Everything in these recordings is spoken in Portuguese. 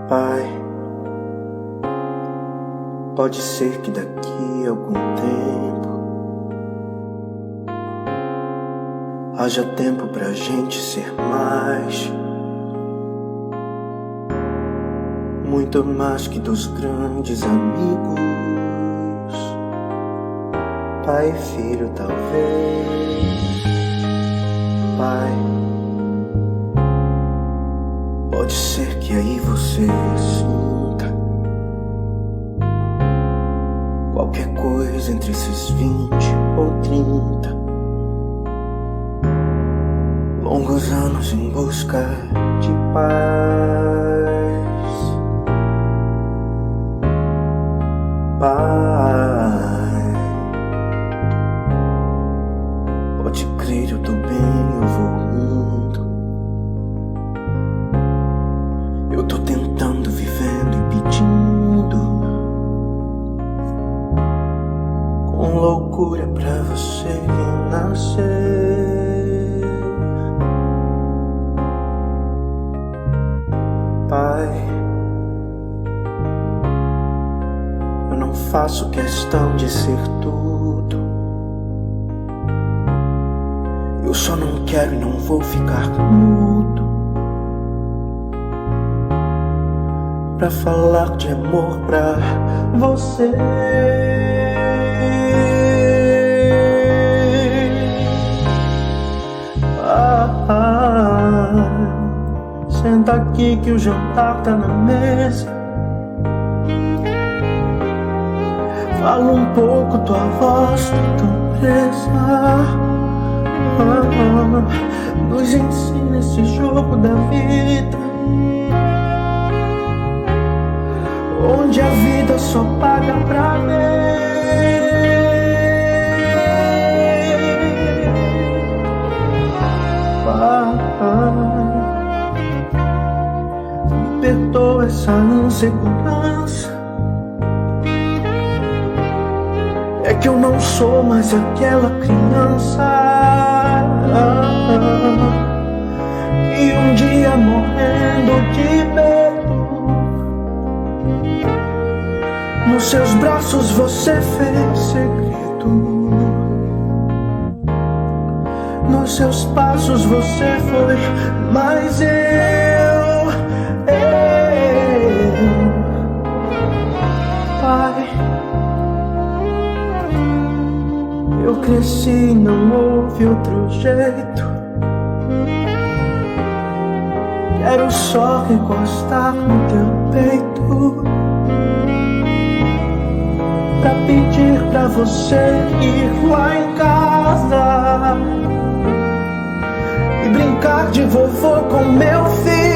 Pai, pode ser que daqui a algum tempo haja tempo pra gente ser mais, muito mais que dos grandes amigos, pai e filho talvez. Pai, pode ser que aí você sinta qualquer coisa entre esses 20 ou 30 longos anos em busca de paz. Pai, pode crer, eu tô bem, eu vou indo. Eu tô tentando, vivendo e pedindo com loucura pra você renascer. Pai, eu não faço questão de ser tudo, eu só não quero e não vou ficar mudo pra falar de amor pra você. Senta aqui que o jantar tá na mesa. Fala um pouco, tua voz tá tão presa. Nos ensina esse jogo da vida, onde a vida só paga pra ver. Me perdoa essa insegurança, é que eu não sou mais aquela criança e um dia morrendo de medo, nos seus braços você fez segredo, nos seus passos você foi, mas Pai, eu cresci e não houve outro jeito. Quero só recostar no teu peito pra pedir pra você ir lá em casa e brincar de vovô com meu filho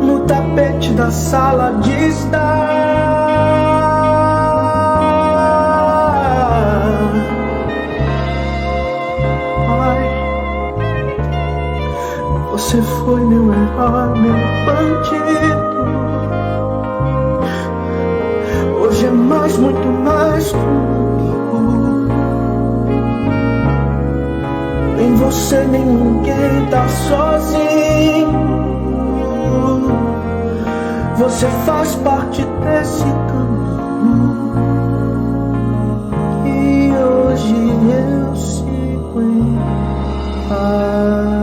no tapete da sala de estar. Pai, você foi meu herói, meu bandido. Hoje é mais, muito mais comigo. Em você nem ninguém tá sozinho. Você faz parte desse caminho e hoje eu sigo em paz.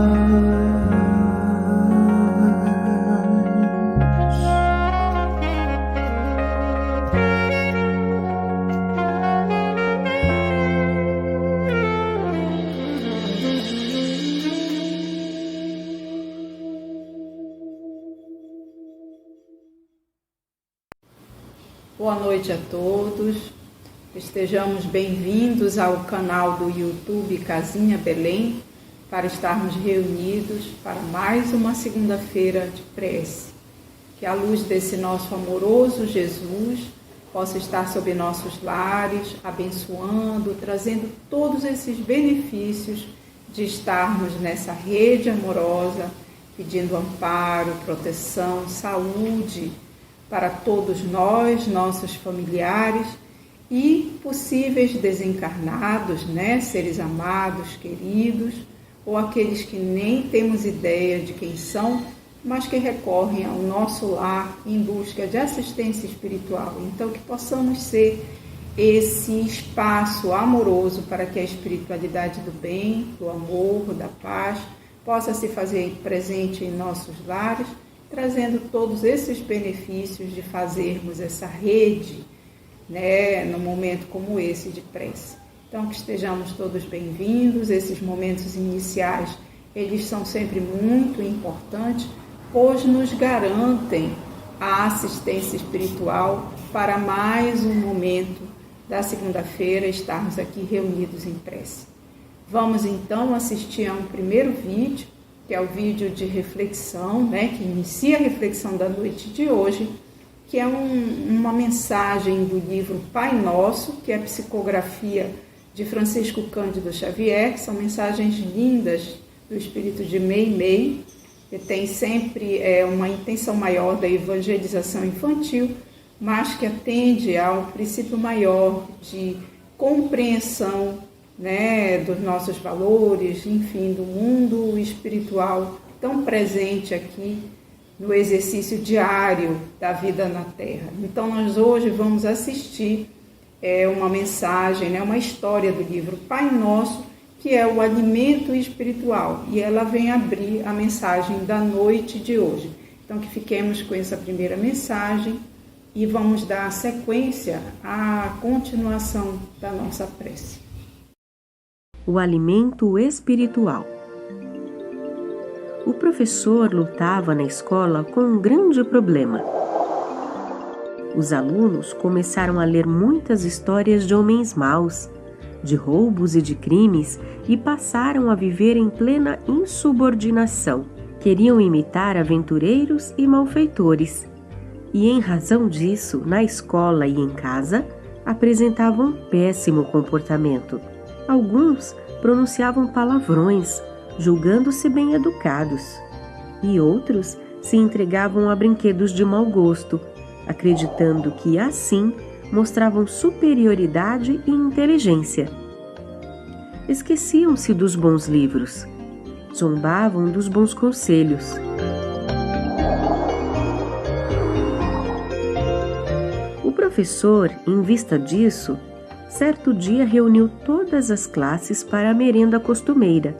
Boa noite a todos, estejamos bem-vindos ao canal do YouTube Casinha Belém para estarmos reunidos para mais uma segunda-feira de prece. Que a luz desse nosso amoroso Jesus possa estar sobre nossos lares, abençoando, trazendo todos esses benefícios de estarmos nessa rede amorosa, pedindo amparo, proteção, saúde, para todos nós, nossos familiares e possíveis desencarnados, seres amados, queridos, ou aqueles que nem temos ideia de quem são, mas que recorrem ao nosso lar em busca de assistência espiritual. Então, que possamos ser esse espaço amoroso para que a espiritualidade do bem, do amor, da paz, possa se fazer presente em nossos lares, trazendo todos esses benefícios de fazermos essa rede, num momento como esse de prece. Então, que estejamos todos bem-vindos. Esses momentos iniciais, eles são sempre muito importantes, pois nos garantem a assistência espiritual para mais um momento da segunda-feira estarmos aqui reunidos em prece. Vamos então assistir a um primeiro vídeo, que é o vídeo de reflexão, que inicia a reflexão da noite de hoje, que é uma mensagem do livro Pai Nosso, que é a psicografia de Francisco Cândido Xavier, que são mensagens lindas do espírito de Meimei, que tem sempre uma intenção maior da evangelização infantil, mas que atende ao princípio maior de compreensão, dos nossos valores, enfim, do mundo espiritual tão presente aqui no exercício diário da vida na Terra. Então, nós hoje vamos assistir uma mensagem, uma história do livro Pai Nosso, que é o alimento espiritual, e ela vem abrir a mensagem da noite de hoje. Então, que fiquemos com essa primeira mensagem e vamos dar sequência à continuação da nossa prece. O alimento espiritual. O professor lutava na escola com um grande problema. Os alunos começaram a ler muitas histórias de homens maus, de roubos e de crimes, e passaram a viver em plena insubordinação. Queriam imitar aventureiros e malfeitores. E em razão disso, na escola e em casa, apresentavam péssimo comportamento. Alguns pronunciavam palavrões, julgando-se bem educados, e outros se entregavam a brinquedos de mau gosto, acreditando que assim mostravam superioridade e inteligência. Esqueciam-se dos bons livros, zombavam dos bons conselhos. O professor, em vista disso, certo dia reuniu todas as classes para a merenda costumeira,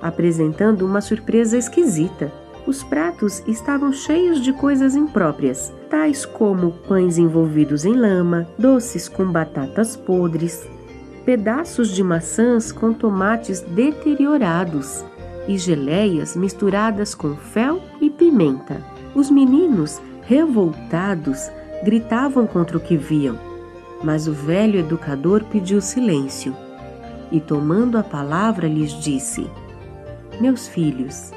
apresentando uma surpresa esquisita. Os pratos estavam cheios de coisas impróprias, tais como pães envolvidos em lama, doces com batatas podres, pedaços de maçãs com tomates deteriorados e geleias misturadas com fel e pimenta. Os meninos, revoltados, gritavam contra o que viam, mas o velho educador pediu silêncio e, tomando a palavra, lhes disse: Meus filhos,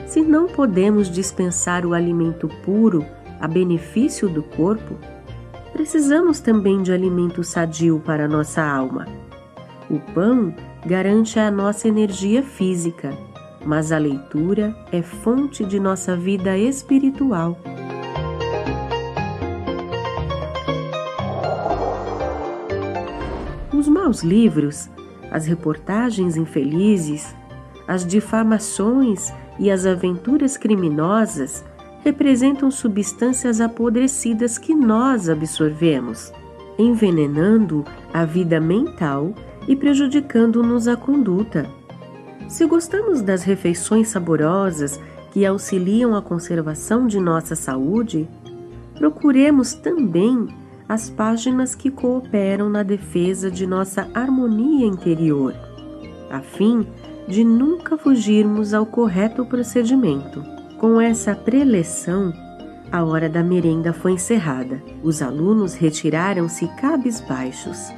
se não podemos dispensar o alimento puro a benefício do corpo, precisamos também de alimento sadio para nossa alma. O pão garante a nossa energia física, mas a leitura é fonte de nossa vida espiritual. Os maus livros, as reportagens infelizes, as difamações e as aventuras criminosas representam substâncias apodrecidas que nós absorvemos, envenenando a vida mental e prejudicando-nos a conduta. Se gostamos das refeições saborosas que auxiliam a conservação de nossa saúde, procuremos também as páginas que cooperam na defesa de nossa harmonia interior, a fim de nunca fugirmos ao correto procedimento. Com essa preleção, a hora da merenda foi encerrada. Os alunos retiraram-se cabisbaixos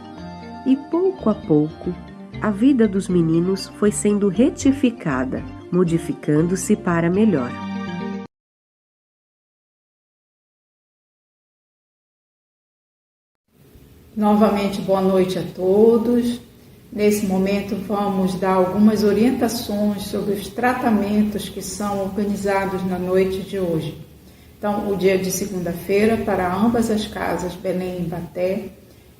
e, pouco a pouco, a vida dos meninos foi sendo retificada, modificando-se para melhor. Novamente, boa noite a todos. Nesse momento, vamos dar algumas orientações sobre os tratamentos que são organizados na noite de hoje. Então, o dia de segunda-feira, para ambas as casas, Belém e Ibaté,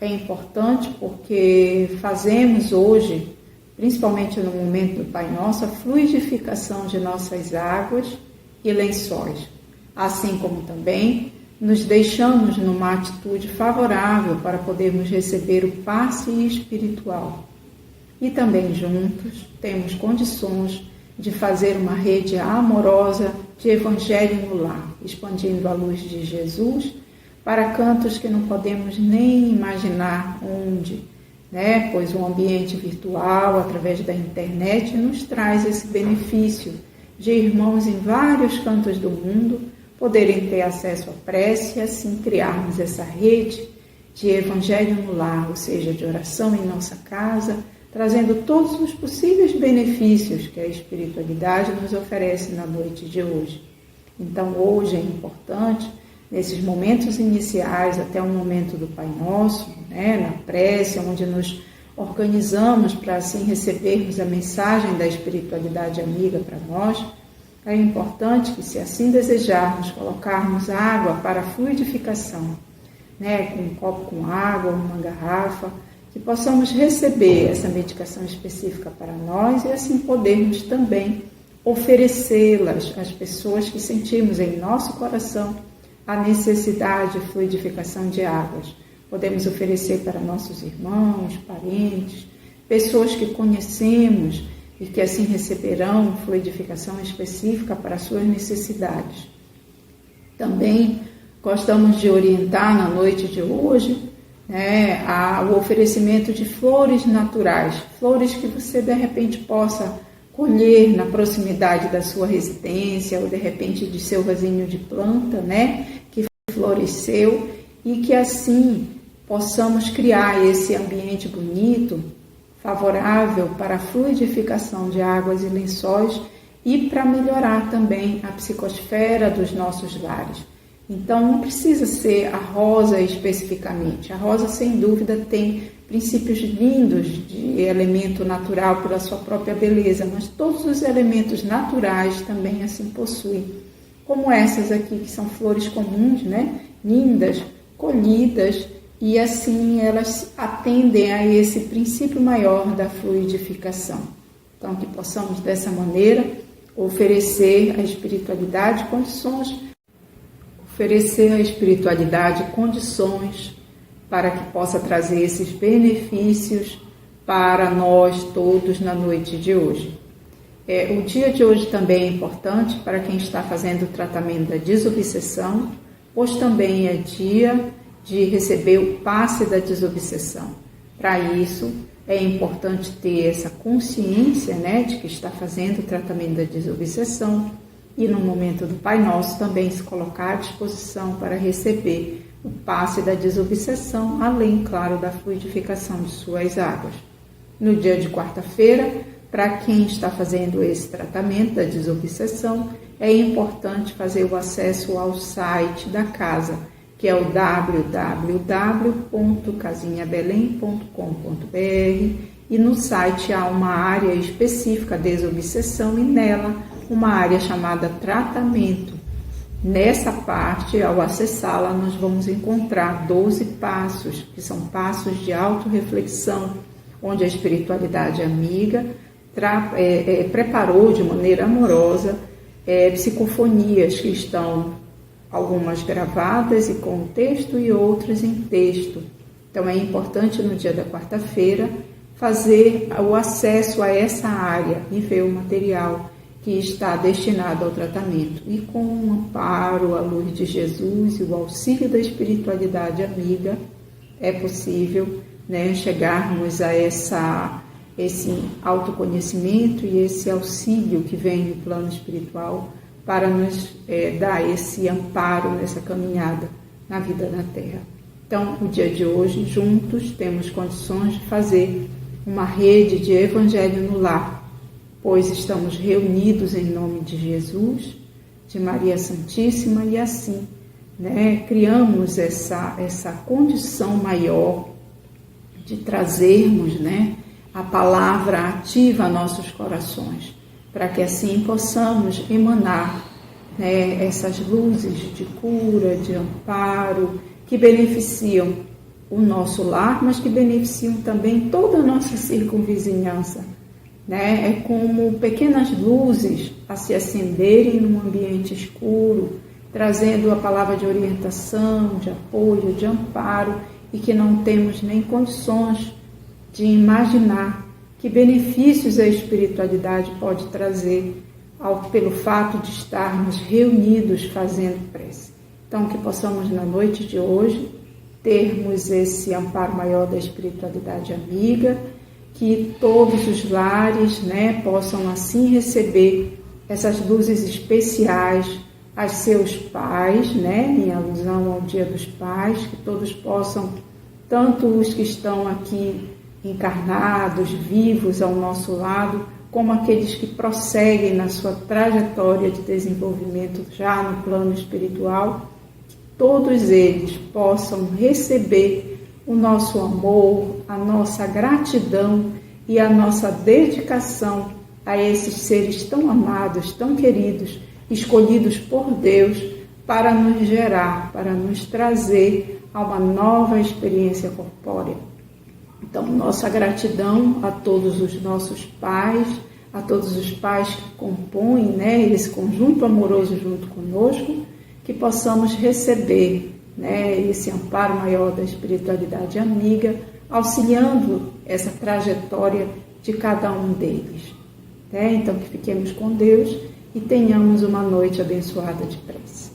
é importante porque fazemos hoje, principalmente no momento do Pai Nosso, a fluidificação de nossas águas e lençóis, assim como também nos deixamos numa atitude favorável para podermos receber o passe espiritual. E também juntos temos condições de fazer uma rede amorosa de evangelho no lar, expandindo a luz de Jesus para cantos que não podemos nem imaginar onde, né? Pois o ambiente virtual, através da internet, nos traz esse benefício de irmãos em vários cantos do mundo poderem ter acesso à prece e assim criarmos essa rede de evangelho no lar, ou seja, de oração em nossa casa, trazendo todos os possíveis benefícios que a espiritualidade nos oferece na noite de hoje. Então, hoje é importante, nesses momentos iniciais, até o momento do Pai Nosso, né, na prece, onde nos organizamos para assim recebermos a mensagem da espiritualidade amiga para nós, é importante que, se assim desejarmos, colocarmos água para a fluidificação, né, com um copo com água, uma garrafa, que possamos receber essa medicação específica para nós e assim podermos também oferecê-las às pessoas que sentimos em nosso coração a necessidade de fluidificação de águas. Podemos oferecer para nossos irmãos, parentes, pessoas que conhecemos e que assim receberão fluidificação específica para suas necessidades. Também gostamos de orientar na noite de hoje, né, o oferecimento de flores naturais, flores que você de repente possa colher na proximidade da sua residência ou de repente de seu vasinho de planta, né, que floresceu, e que assim possamos criar esse ambiente bonito, favorável para a fluidificação de águas e lençóis e para melhorar também a psicosfera dos nossos lares. Então, não precisa ser a rosa especificamente. A rosa, sem dúvida, tem princípios lindos de elemento natural pela sua própria beleza, mas todos os elementos naturais também assim possuem. Como essas aqui, que são flores comuns, né? Lindas, colhidas, e assim elas atendem a esse princípio maior da fluidificação. Então, que possamos, dessa maneira, oferecer à espiritualidade condições para que possa trazer esses benefícios para nós todos na noite de hoje. O dia de hoje também é importante para quem está fazendo o tratamento da desobsessão, pois também é dia de receber o passe da desobsessão. Para isso, é importante ter essa consciência, né, de que está fazendo o tratamento da desobsessão e no momento do Pai Nosso também se colocar à disposição para receber o passe da desobsessão, além, claro, da fluidificação de suas águas. No dia de quarta-feira, para quem está fazendo esse tratamento da desobsessão, é importante fazer o acesso ao site da casa, que é o www.casinhabelém.com.br, e no site há uma área específica desobsessão e nela uma área chamada tratamento. Nessa parte, ao acessá-la, nós vamos encontrar 12 passos, que são passos de autorreflexão, onde a espiritualidade amiga preparou de maneira amorosa psicofonias que estão algumas gravadas e com texto e outras em texto. Então é importante no dia da quarta-feira fazer o acesso a essa área e ver o material que está destinado ao tratamento. E com o amparo, a luz de Jesus e o auxílio da espiritualidade amiga, é possível, né, chegarmos a esse autoconhecimento e esse auxílio que vem do plano espiritual para nos dar esse amparo nessa caminhada na vida na Terra. Então, o dia de hoje, juntos, temos condições de fazer uma rede de evangelho no lar, pois estamos reunidos em nome de Jesus, de Maria Santíssima, e assim, né, criamos essa condição maior de trazermos, né, a palavra ativa a nossos corações, para que assim possamos emanar, né, essas luzes de cura, de amparo, que beneficiam o nosso lar, mas que beneficiam também toda a nossa circunvizinhança, né? É como pequenas luzes a se acenderem num ambiente escuro, trazendo a palavra de orientação, de apoio, de amparo, e que não temos nem condições de imaginar que benefícios a espiritualidade pode trazer pelo fato de estarmos reunidos fazendo prece. Então, que possamos na noite de hoje termos esse amparo maior da espiritualidade amiga, que todos os lares, né, possam assim receber essas luzes especiais a seus pais, né, em alusão ao Dia dos Pais, que todos possam, tanto os que estão aqui encarnados, vivos ao nosso lado, como aqueles que prosseguem na sua trajetória de desenvolvimento já no plano espiritual, que todos eles possam receber o nosso amor, a nossa gratidão e a nossa dedicação a esses seres tão amados, tão queridos, escolhidos por Deus para nos gerar, para nos trazer a uma nova experiência corpórea. Então, nossa gratidão a todos os nossos pais, a todos os pais que compõem, né, esse conjunto amoroso junto conosco, que possamos receber, né, esse amparo maior da espiritualidade amiga, auxiliando essa trajetória de cada um deles. Né? Então, que fiquemos com Deus e tenhamos uma noite abençoada de prece.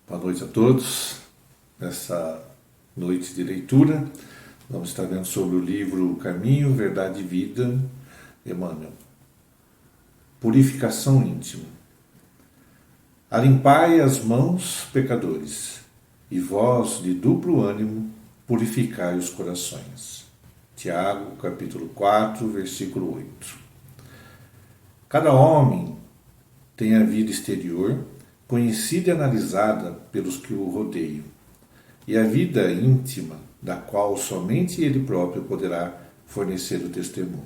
Boa noite a todos. Nessa noite de leitura, vamos estar vendo sobre o livro Caminho, Verdade e Vida, Emmanuel. Purificação íntima. Alimpai as mãos, pecadores, e vós, de duplo ânimo, purificai os corações. Tiago, capítulo 4, versículo 8. Cada homem tem a vida exterior, conhecida e analisada pelos que o rodeiam, e a vida íntima, da qual somente ele próprio poderá fornecer o testemunho.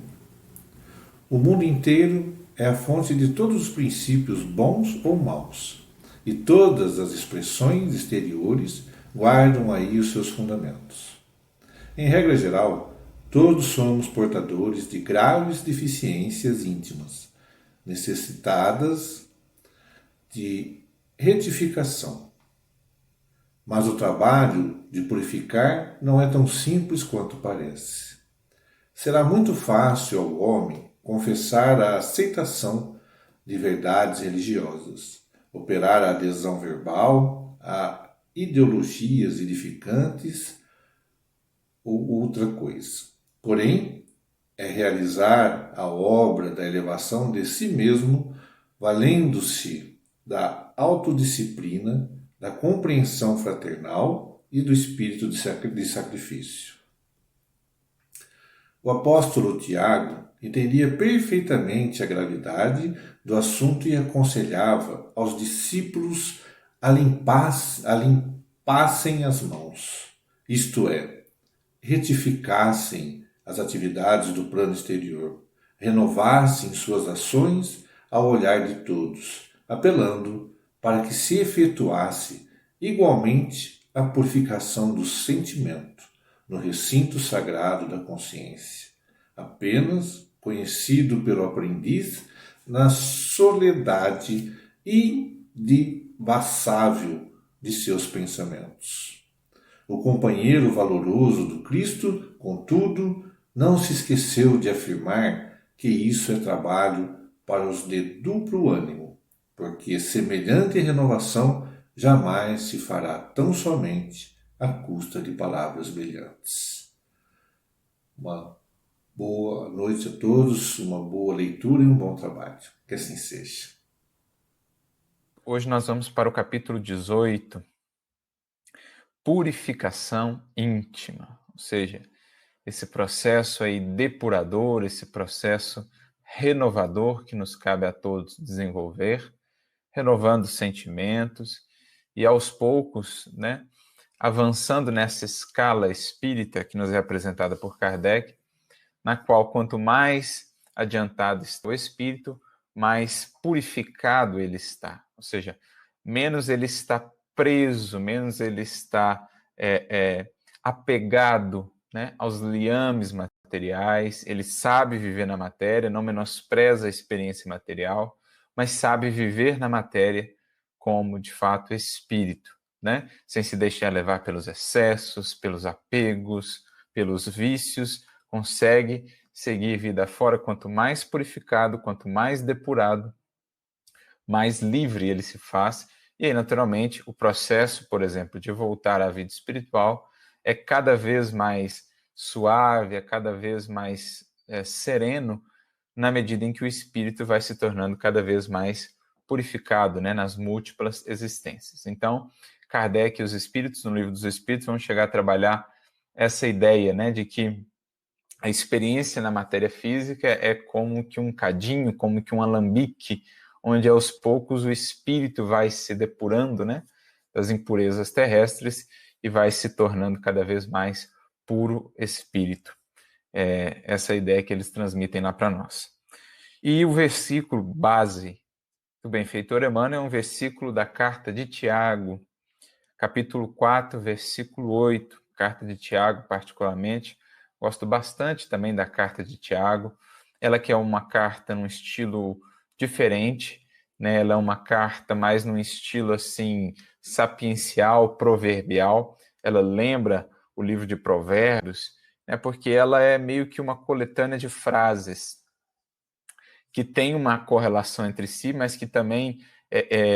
O mundo inteiro é a fonte de todos os princípios bons ou maus, e todas as expressões exteriores guardam aí os seus fundamentos. Em regra geral, todos somos portadores de graves deficiências íntimas, necessitadas de retificação. Mas o trabalho de purificar não é tão simples quanto parece. Será muito fácil ao homem confessar a aceitação de verdades religiosas, operar a adesão verbal a ideologias edificantes ou outra coisa. Porém, é realizar a obra da elevação de si mesmo, valendo-se da autodisciplina, da compreensão fraternal e do espírito de sacrifício. O apóstolo Tiago entendia perfeitamente a gravidade do assunto e aconselhava aos discípulos a limpassem as mãos, isto é, retificassem as atividades do plano exterior, renovassem suas ações ao olhar de todos, apelando para que se efetuasse igualmente a purificação do sentimento no recinto sagrado da consciência, apenas conhecido pelo aprendiz na soledade indivassável de seus pensamentos. O companheiro valoroso do Cristo, contudo, não se esqueceu de afirmar que isso é trabalho para os de duplo ânimo, porque semelhante renovação jamais se fará tão somente à custa de palavras brilhantes. Uma boa noite a todos, uma boa leitura e um bom trabalho. Que assim seja. Hoje nós vamos para o capítulo 18, purificação íntima, ou seja, esse processo aí depurador, esse processo renovador que nos cabe a todos desenvolver, renovando sentimentos e aos poucos, né, avançando nessa escala espírita que nos é apresentada por Kardec, na qual quanto mais adiantado está o espírito, mais purificado ele está, ou seja, menos ele está preso, menos ele está apegado, né, aos liames materiais, ele sabe viver na matéria, não menospreza a experiência material, mas sabe viver na matéria como, de fato, espírito, né, sem se deixar levar pelos excessos, pelos apegos, pelos vícios, consegue seguir vida fora. Quanto mais purificado, quanto mais depurado, mais livre ele se faz. E aí, naturalmente, o processo, por exemplo, de voltar à vida espiritual é cada vez mais suave, é cada vez mais sereno, na medida em que o espírito vai se tornando cada vez mais purificado, né, nas múltiplas existências. Então, Kardec e os espíritos, no Livro dos Espíritos, vão chegar a trabalhar essa ideia, né, de que a experiência na matéria física é como que um cadinho, como que um alambique, onde aos poucos o espírito vai se depurando, né, das impurezas terrestres e vai se tornando cada vez mais puro espírito. Essa ideia que eles transmitem lá para nós. E o versículo base do benfeitor Emmanuel é um versículo da carta de Tiago, capítulo 4, versículo 8, carta de Tiago particularmente. Gosto bastante também da carta de Tiago, ela que é uma carta num estilo diferente, né? Ela é uma carta mais num estilo assim sapiencial, proverbial, ela lembra o livro de Provérbios, né? Porque ela é meio que uma coletânea de frases que tem uma correlação entre si, mas que também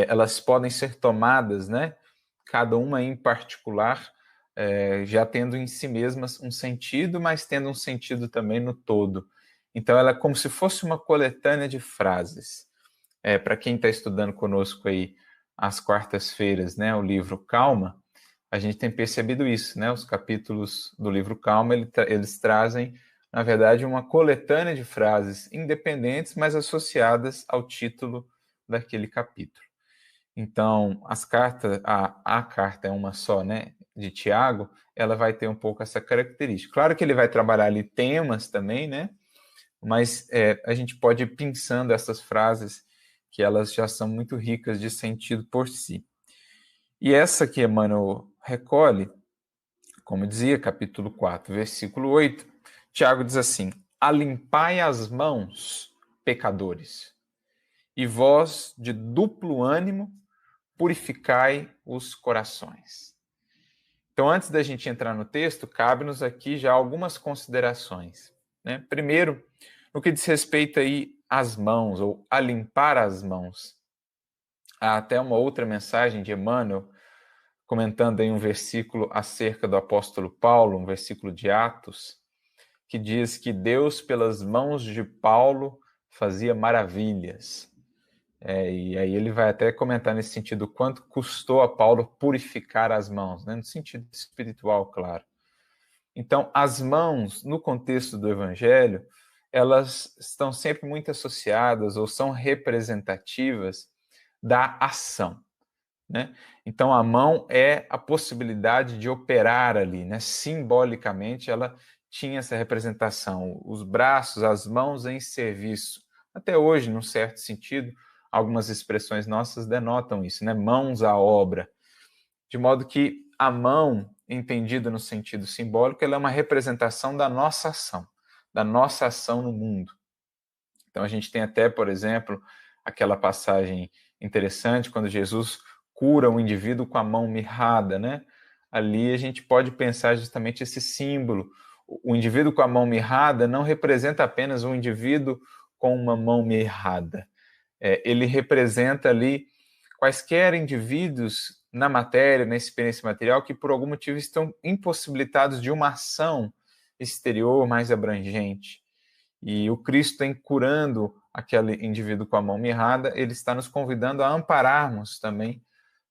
elas podem ser tomadas, né? Cada uma em particular, já tendo em si mesmas um sentido, mas tendo um sentido também no todo. Então, ela é como se fosse uma coletânea de frases. Para quem está estudando conosco aí às quartas-feiras, né, o livro Calma, a gente tem percebido isso, né? Os capítulos do livro Calma, eles trazem, na verdade, uma coletânea de frases independentes, mas associadas ao título daquele capítulo. Então, as cartas, a carta é uma só, né, de Tiago, ela vai ter um pouco essa característica. Claro que ele vai trabalhar ali temas também, né, mas a gente pode ir pensando essas frases que elas já são muito ricas de sentido por si. E essa que Emmanuel recolhe, como dizia, capítulo 4, versículo 8, Tiago diz assim: alimpai as mãos, pecadores, e vós, de duplo ânimo, purificai os corações. Então, antes da gente entrar no texto, cabe-nos aqui já algumas considerações, né? Primeiro, no que diz respeito aí às mãos, ou a limpar as mãos. Há até uma outra mensagem de Emmanuel, comentando aí um versículo acerca do apóstolo Paulo, um versículo de Atos, que diz que Deus, pelas mãos de Paulo, fazia maravilhas. E aí ele vai até comentar nesse sentido o quanto custou a Paulo purificar as mãos, né? No sentido espiritual, claro. Então, as mãos, no contexto do Evangelho, elas estão sempre muito associadas ou são representativas da ação, né? Então, a mão é a possibilidade de operar ali, né? Simbolicamente, ela tinha essa representação. Os braços, as mãos em serviço. Até hoje, num certo sentido, algumas expressões nossas denotam isso, né? Mãos à obra. de modo que a mão, entendida no sentido simbólico, ela é uma representação da nossa ação no mundo. Então a gente tem até, por exemplo, aquela passagem interessante quando Jesus cura um indivíduo com a mão mirrada, né? Ali a gente pode pensar justamente esse símbolo. O indivíduo com a mão mirrada não representa apenas um indivíduo com uma mão mirrada. Ele representa ali quaisquer indivíduos na matéria, na experiência material, que por algum motivo estão impossibilitados de uma ação exterior mais abrangente. E o Cristo, em curando aquele indivíduo com a mão mirrada, ele está nos convidando a ampararmos também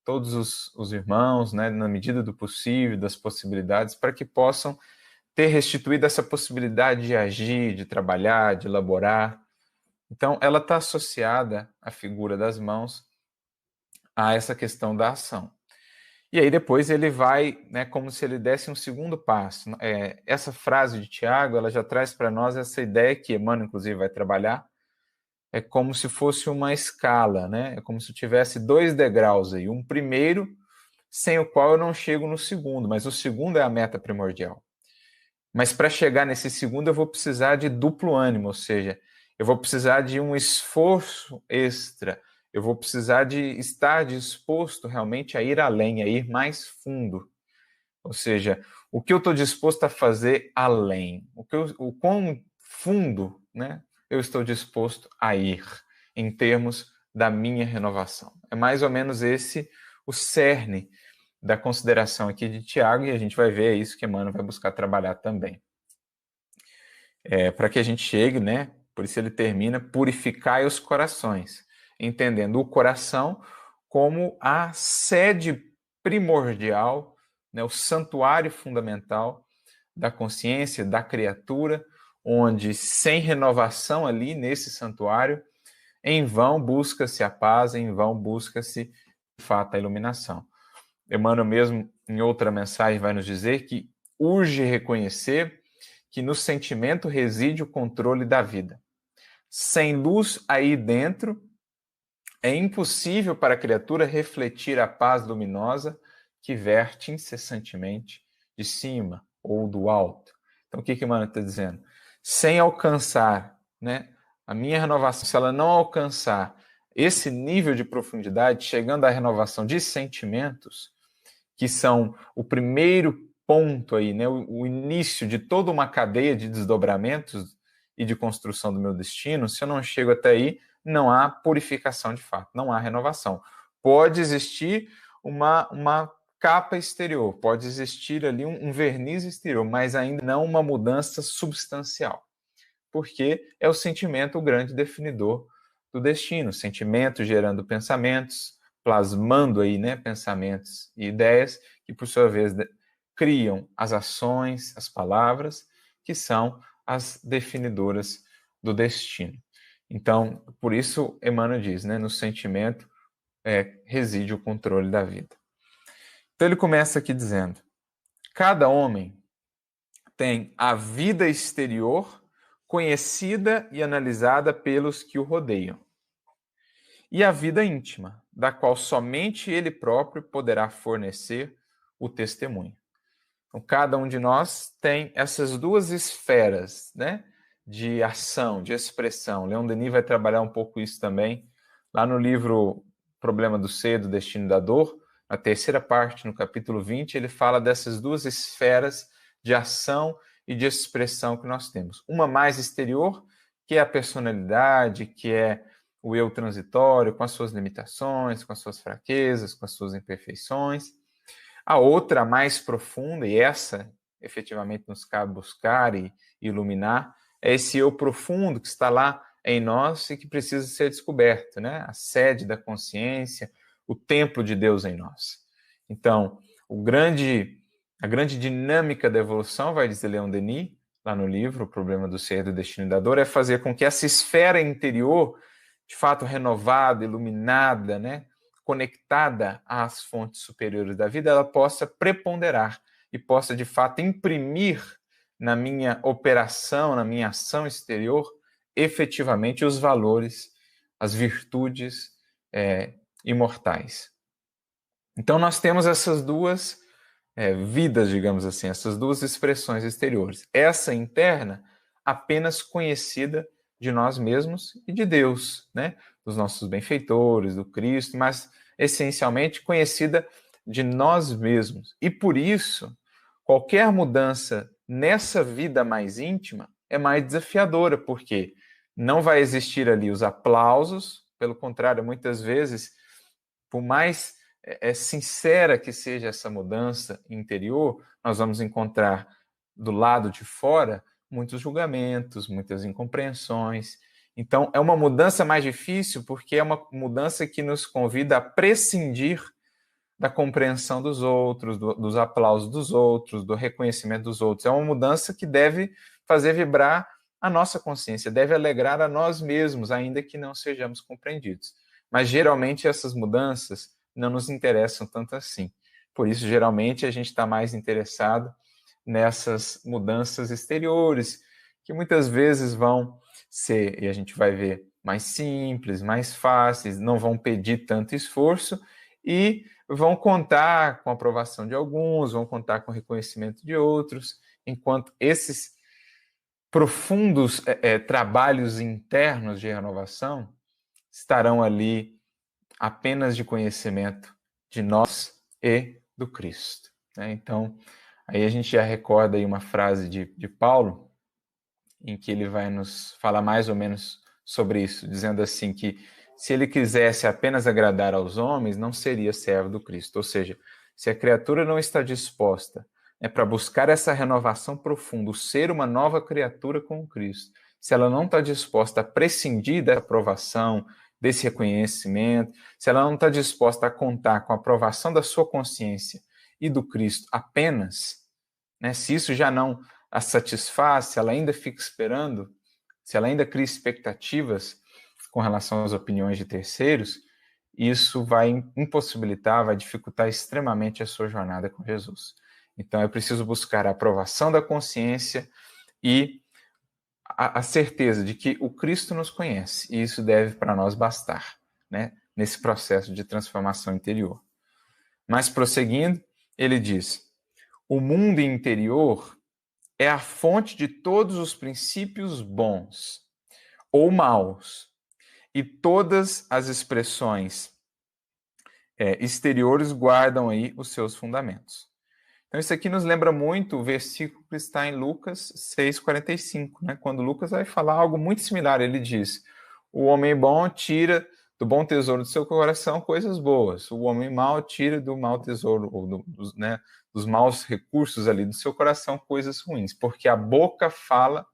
todos os irmãos, né, na medida do possível, das possibilidades, para que possam ter restituído essa possibilidade de agir, de trabalhar, de elaborar. Então, ela está associada, à figura das mãos, a essa questão da ação. E aí depois ele vai, né, como se ele desse um segundo passo. Essa frase de Tiago, ela já traz para nós essa ideia que Emmanuel, inclusive, vai trabalhar. É como se fosse uma escala, né? É como se tivesse 2 degraus aí. Um primeiro, sem o qual eu não chego no segundo, mas o segundo é a meta primordial. Mas para chegar nesse segundo, eu vou precisar de duplo ânimo, ou seja, eu vou precisar de um esforço extra, eu vou precisar de estar disposto realmente a ir além, a ir mais fundo. Ou seja, o que eu estou disposto a fazer além, o quão fundo, né, eu estou disposto a ir em termos da minha renovação. É mais ou menos esse o cerne da consideração aqui de Tiago, e a gente vai ver isso que Emmanuel vai buscar trabalhar também. Para que a gente chegue, né? Por isso ele termina, purificai os corações, entendendo o coração como a sede primordial, né, o santuário fundamental da consciência, da criatura, onde sem renovação ali nesse santuário, em vão busca-se a paz, em vão busca-se, de fato, a iluminação. Emmanuel mesmo, em outra mensagem, vai nos dizer que urge reconhecer que no sentimento reside o controle da vida. Sem luz aí dentro, é impossível para a criatura refletir a paz luminosa que verte incessantemente de cima ou do alto. Então, o que Emmanuel está dizendo? Sem alcançar, né, a minha renovação, se ela não alcançar esse nível de profundidade, chegando à renovação de sentimentos, que são o primeiro ponto aí, né, o início de toda uma cadeia de desdobramentos e de construção do meu destino, se eu não chego até aí, não há purificação de fato, não há renovação. Pode existir uma capa exterior, pode existir ali um verniz exterior, mas ainda não uma mudança substancial, porque é o sentimento o grande definidor do destino, sentimento gerando pensamentos, plasmando aí, né, pensamentos e ideias que, por sua vez, criam as ações, as palavras, que são as definidoras do destino. Então, por isso, Emmanuel diz, né, no sentimento reside o controle da vida. Então, ele começa aqui dizendo, cada homem tem a vida exterior conhecida e analisada pelos que o rodeiam, e a vida íntima, da qual somente ele próprio poderá fornecer o testemunho. Então, cada um de nós tem essas duas esferas, né, de ação, de expressão. Leon Denis vai trabalhar um pouco isso também, lá no livro Problema do Ser, do Destino da Dor, na terceira parte, no capítulo 20, ele fala dessas duas esferas de ação e de expressão que nós temos. Uma mais exterior, que é a personalidade, que é o eu transitório, com as suas limitações, com as suas fraquezas, com as suas imperfeições. A outra, mais profunda, e essa efetivamente nos cabe buscar e iluminar, é esse eu profundo que está lá em nós e que precisa ser descoberto, né? A sede da consciência, o templo de Deus em nós. Então, a grande dinâmica da evolução, vai dizer Leon Denis, lá no livro O Problema do Ser, do Destino e da Dor, é fazer com que essa esfera interior, de fato renovada, iluminada, né, conectada às fontes superiores da vida, ela possa preponderar e possa, de fato, imprimir na minha operação, na minha ação exterior, efetivamente os valores, as virtudes imortais. Então, nós temos essas duas vidas, digamos assim, essas duas expressões exteriores. Essa interna, apenas conhecida de nós mesmos e de Deus, né? Dos nossos benfeitores, do Cristo, mas essencialmente conhecida de nós mesmos. E por isso, qualquer mudança nessa vida mais íntima é mais desafiadora, porque não vai existir ali os aplausos, pelo contrário, muitas vezes, por mais sincera que seja essa mudança interior, nós vamos encontrar do lado de fora muitos julgamentos, muitas incompreensões. Então, é uma mudança mais difícil porque é uma mudança que nos convida a prescindir da compreensão dos outros, dos aplausos dos outros, do reconhecimento dos outros. É uma mudança que deve fazer vibrar a nossa consciência, deve alegrar a nós mesmos, ainda que não sejamos compreendidos. Mas, geralmente, essas mudanças não nos interessam tanto assim. Por isso, geralmente, a gente está mais interessado nessas mudanças exteriores, que muitas vezes vão ser, e a gente vai ver, mais simples, mais fáceis, não vão pedir tanto esforço e vão contar com a aprovação de alguns, vão contar com o reconhecimento de outros, enquanto esses profundos trabalhos internos de renovação estarão ali apenas de conhecimento de nós e do Cristo. Né? Então, aí a gente já recorda aí uma frase de Paulo, em que ele vai nos falar mais ou menos sobre isso, dizendo assim que se ele quisesse apenas agradar aos homens, não seria servo do Cristo. Ou seja, se a criatura não está disposta para buscar essa renovação profunda, ser uma nova criatura com Cristo, se ela não está disposta a prescindir dessa aprovação, desse reconhecimento, se ela não está disposta a contar com a aprovação da sua consciência e do Cristo apenas, né, se isso já não a satisfaz, se ela ainda fica esperando, se ela ainda cria expectativas com relação às opiniões de terceiros, isso vai impossibilitar, vai dificultar extremamente a sua jornada com Jesus. Então, é preciso buscar a aprovação da consciência e a certeza de que o Cristo nos conhece, e isso deve para nós bastar, né, nesse processo de transformação interior. Mas, prosseguindo, ele diz: o mundo interior é a fonte de todos os princípios bons ou maus, e todas as expressões exteriores guardam aí os seus fundamentos. Então, isso aqui nos lembra muito o versículo que está em Lucas 6,45, né? Quando Lucas vai falar algo muito similar. Ele diz: o homem bom tira do bom tesouro do seu coração coisas boas, o homem mau tira do mau tesouro, ou dos maus recursos ali do seu coração coisas ruins, porque a boca fala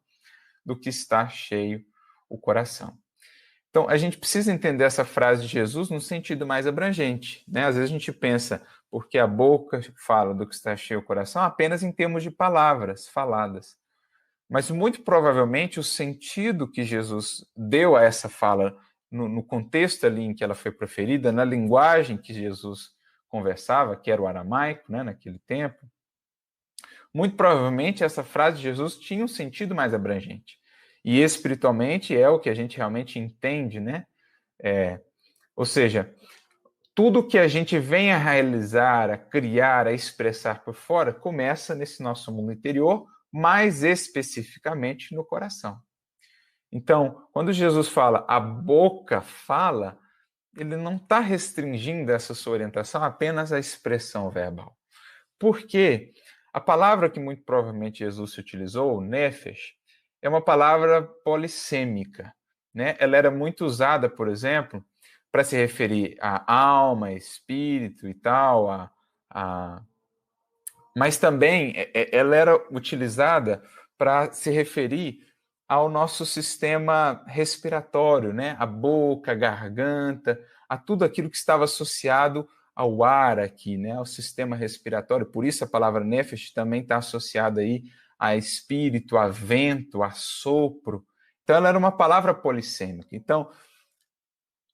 do que está cheio o coração. Então, a gente precisa entender essa frase de Jesus no sentido mais abrangente, né? Às vezes a gente pensa, porque a boca fala do que está cheio o coração, apenas em termos de palavras faladas. Mas, muito provavelmente, o sentido que Jesus deu a essa fala, no contexto ali em que ela foi proferida, na linguagem que Jesus conversava, que era o aramaico, né, naquele tempo, muito provavelmente essa frase de Jesus tinha um sentido mais abrangente. E espiritualmente é o que a gente realmente entende, né? Ou seja, tudo que a gente vem a realizar, a criar, a expressar por fora, começa nesse nosso mundo interior, mais especificamente no coração. Então, quando Jesus fala a boca fala, ele não está restringindo essa sua orientação apenas à expressão verbal. Por quê? A palavra que muito provavelmente Jesus se utilizou, nefesh, é uma palavra polissêmica, né? Ela era muito usada, por exemplo, para se referir à alma, espírito e tal, mas também ela era utilizada para se referir ao nosso sistema respiratório, né? A boca, a garganta, a tudo aquilo que estava associado ao ar aqui, né? Ao sistema respiratório. Por isso a palavra nefesh também está associada aí a espírito, a vento, a sopro. Então, ela era uma palavra polissêmica. Então,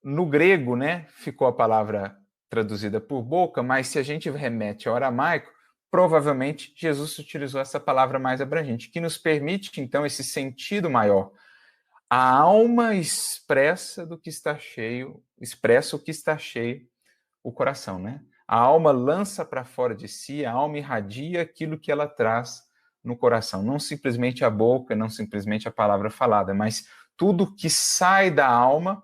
no grego, né, ficou a palavra traduzida por boca, mas se a gente remete ao aramaico, provavelmente Jesus utilizou essa palavra mais abrangente, que nos permite, então, esse sentido maior. A alma expressa do que está cheio, expressa o que está cheio o coração, né? A alma lança para fora de si, a alma irradia aquilo que ela traz no coração. Não simplesmente a boca, não simplesmente a palavra falada, mas tudo que sai da alma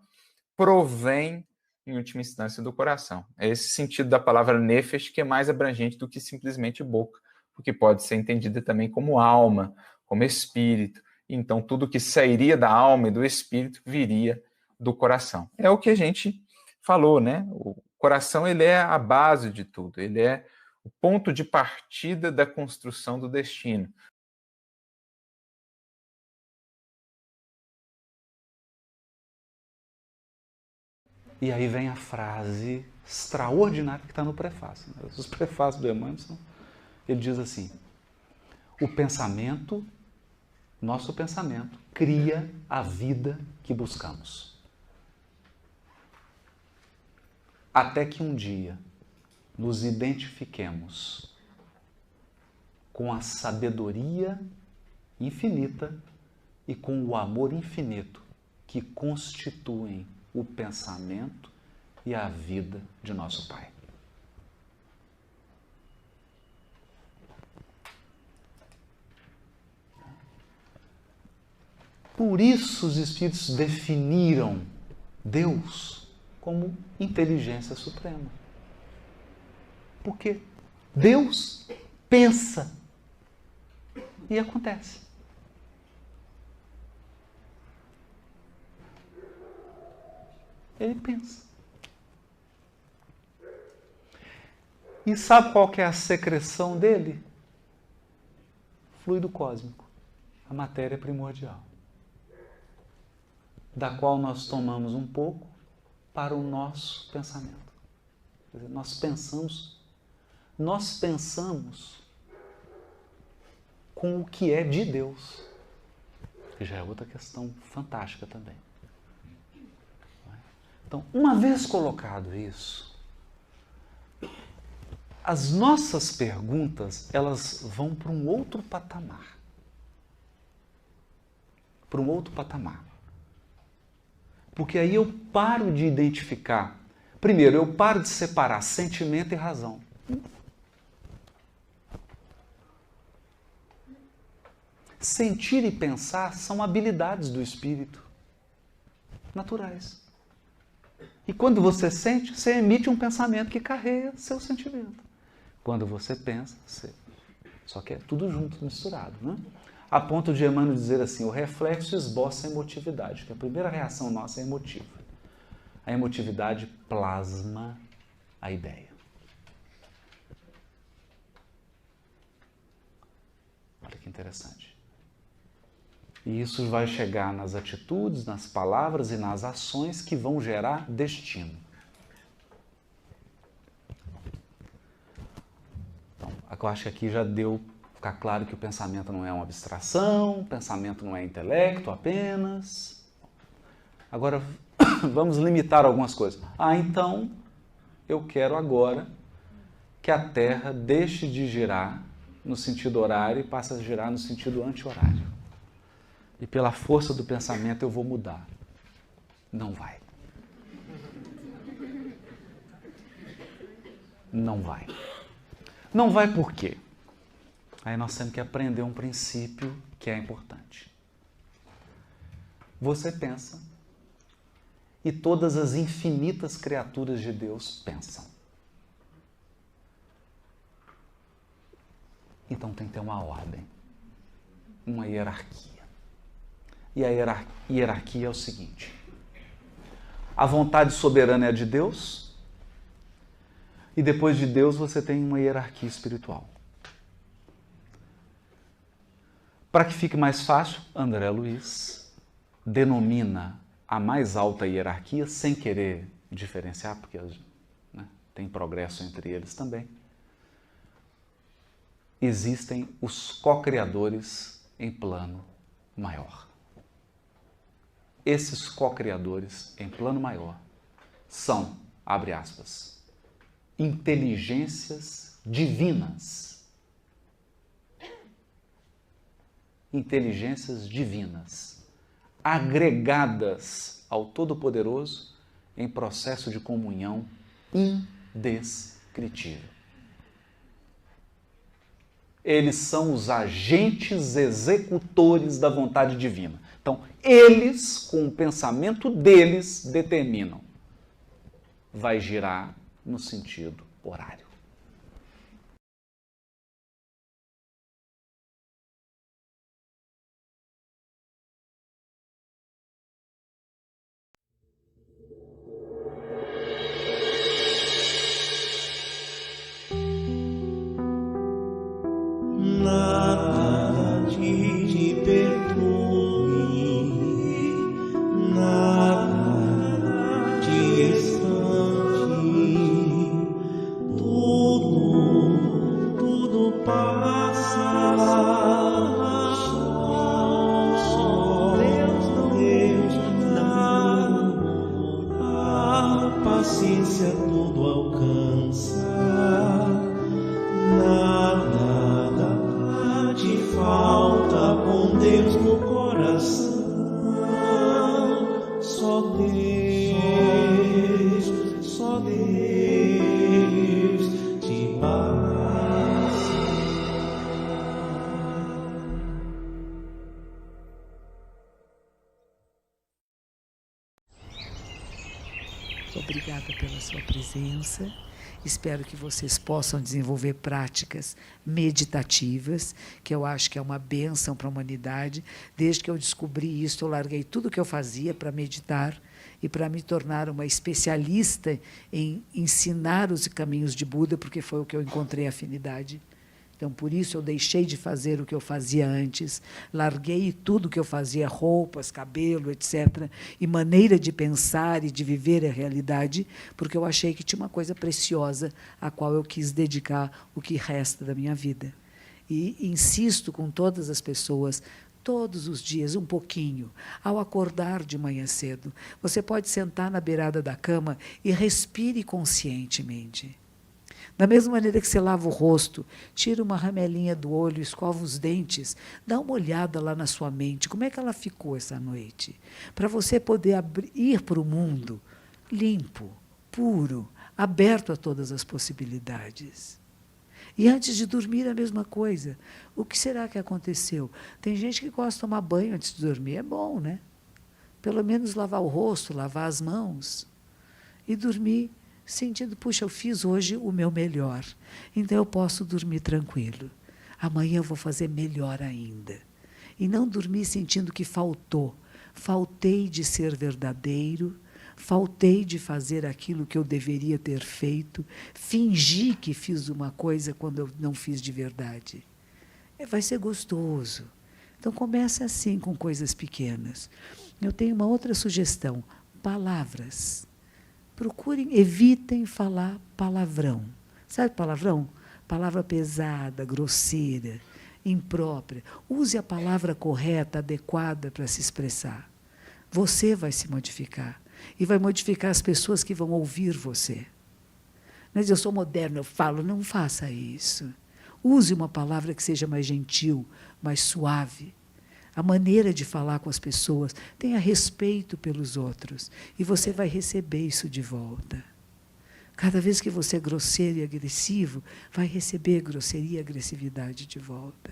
provém, em última instância, do coração. É esse sentido da palavra nefesh que é mais abrangente do que simplesmente boca, porque pode ser entendida também como alma, como espírito. Então, tudo que sairia da alma e do espírito viria do coração. É o que a gente falou, né? O coração, ele é a base de tudo, ele é o ponto de partida da construção do destino. E aí vem a frase extraordinária que está no prefácio. Os prefácios do Emmanuel, ele diz assim: o pensamento, nosso pensamento, cria a vida que buscamos. Até que um dia nos identifiquemos com a sabedoria infinita e com o amor infinito que constituem o pensamento e a vida de nosso Pai. Por isso os Espíritos definiram Deus como inteligência suprema. Porque Deus pensa e acontece. Ele pensa. E sabe qual que é a secreção dele? Fluido cósmico, a matéria primordial, da qual nós tomamos um pouco para o nosso pensamento. Quer dizer, nós pensamos com o que é de Deus, que já é outra questão fantástica também. Então, uma vez colocado isso, as nossas perguntas, elas vão para um outro patamar. Para um outro patamar. Porque aí eu paro de identificar. Primeiro, eu paro de separar sentimento e razão. Sentir e pensar são habilidades do espírito, naturais. E quando você sente, você emite um pensamento que carrega seu sentimento. Quando você pensa, você... Só que é tudo junto, misturado, né? A ponto de Emmanuel dizer assim, o reflexo esboça a emotividade, que a primeira reação nossa é emotiva. A emotividade plasma a ideia. Olha que interessante. E isso vai chegar nas atitudes, nas palavras e nas ações que vão gerar destino. Então, eu acho que aqui já deu ficar claro que o pensamento não é uma abstração, o pensamento não é intelecto apenas. Agora, vamos limitar algumas coisas. Então, eu quero agora que a Terra deixe de girar no sentido horário e passe a girar no sentido anti-horário. E pela força do pensamento eu vou mudar. Não vai. Não vai. Não vai por quê? Aí nós temos que aprender um princípio que é importante. Você pensa e todas as infinitas criaturas de Deus pensam. Então tem que ter uma ordem, uma hierarquia. E a hierarquia é o seguinte: a vontade soberana é a de Deus, e depois de Deus você tem uma hierarquia espiritual. Para que fique mais fácil, André Luiz denomina a mais alta hierarquia, sem querer diferenciar, porque tem progresso entre eles também. Existem os co-criadores em plano maior. Esses co-criadores em plano maior são, abre aspas, inteligências divinas. Inteligências divinas, agregadas ao Todo-Poderoso em processo de comunhão indescritível. descritível. Eles são os agentes executores da vontade divina. Então, eles, com o pensamento deles, determinam. Vai girar no sentido horário. Nada te perturbe, nada te espante, tudo passa. Só Deus dá, a paciência tudo alcança. Nada te falta com Deus no coração. Só Deus te basta. Obrigada pela sua presença. Espero que vocês possam desenvolver práticas meditativas, que eu acho que é uma bênção para a humanidade. Desde que eu descobri isso, eu larguei tudo o que eu fazia para meditar e para me tornar uma especialista em ensinar os caminhos de Buda, porque foi o que eu encontrei afinidade. Então, por isso, eu deixei de fazer o que eu fazia antes, larguei tudo o que eu fazia, roupas, cabelo, etc., e maneira de pensar e de viver a realidade, porque eu achei que tinha uma coisa preciosa a qual eu quis dedicar o que resta da minha vida. E insisto com todas as pessoas, todos os dias, um pouquinho, ao acordar de manhã cedo, você pode sentar na beirada da cama e respire conscientemente. Da mesma maneira que você lava o rosto, tira uma ramelinha do olho, escova os dentes, dá uma olhada lá na sua mente, como é que ela ficou essa noite? Para você poder ir para o mundo limpo, puro, aberto a todas as possibilidades. E antes de dormir, a mesma coisa. O que será que aconteceu? Tem gente que gosta de tomar banho antes de dormir. É bom, né? Pelo menos lavar o rosto, lavar as mãos e dormir sentindo, puxa, eu fiz hoje o meu melhor, então eu posso dormir tranquilo. Amanhã eu vou fazer melhor ainda. E não dormir sentindo que faltou. Faltei de ser verdadeiro, faltei de fazer aquilo que eu deveria ter feito, fingi que fiz uma coisa quando eu não fiz de verdade. Vai ser gostoso. Então, começa assim, com coisas pequenas. Eu tenho uma outra sugestão, palavras. Procurem, evitem falar palavrão. Sabe palavrão? Palavra pesada, grosseira, imprópria. Use a palavra correta, adequada para se expressar. Você vai se modificar. E vai modificar as pessoas que vão ouvir você. Mas eu sou moderno, eu falo, não faça isso. Use uma palavra que seja mais gentil, mais suave. A maneira de falar com as pessoas, tenha respeito pelos outros, e você vai receber isso de volta. Cada vez que você é grosseiro e agressivo, vai receber grosseria e agressividade de volta.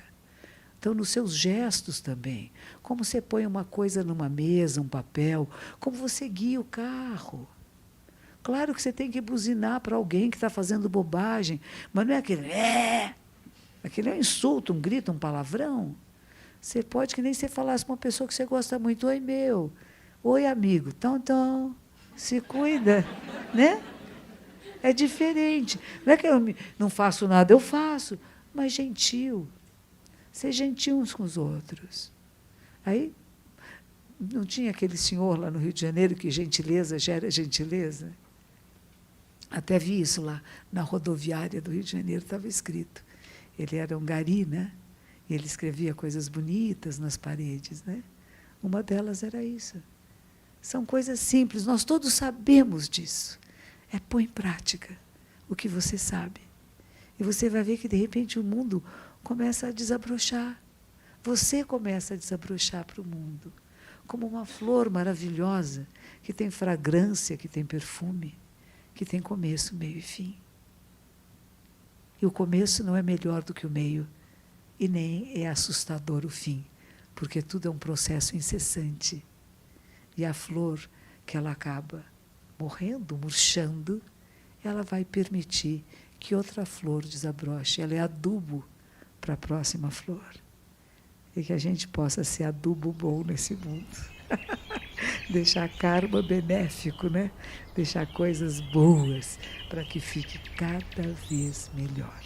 Então, nos seus gestos também, como você põe uma coisa numa mesa, um papel, como você guia o carro. Claro que você tem que buzinar para alguém que está fazendo bobagem, mas não é aquele... Aquele é um insulto, um grito, um palavrão. Você pode, que nem você falasse para uma pessoa que você gosta muito, oi, meu, oi, amigo, então, se cuida, né? É diferente. Não é que eu não faço nada, eu faço, mas gentil. Ser gentil uns com os outros. Aí, não tinha aquele senhor lá no Rio de Janeiro que gentileza gera gentileza? Até vi isso lá na rodoviária do Rio de Janeiro, estava escrito. Ele era um gari, né? E ele escrevia coisas bonitas nas paredes, né? Uma delas era isso. São coisas simples, nós todos sabemos disso. É pôr em prática o que você sabe. E você vai ver que, de repente, o mundo começa a desabrochar. Você começa a desabrochar para o mundo. Como uma flor maravilhosa, que tem fragrância, que tem perfume, que tem começo, meio e fim. E o começo não é melhor do que o meio, e nem é assustador o fim, porque tudo é um processo incessante. E a flor, que ela acaba morrendo, murchando, ela vai permitir que outra flor desabroche. Ela é adubo para a próxima flor. E que a gente possa ser adubo bom nesse mundo. Deixar karma benéfico, né? Deixar coisas boas para que fique cada vez melhor.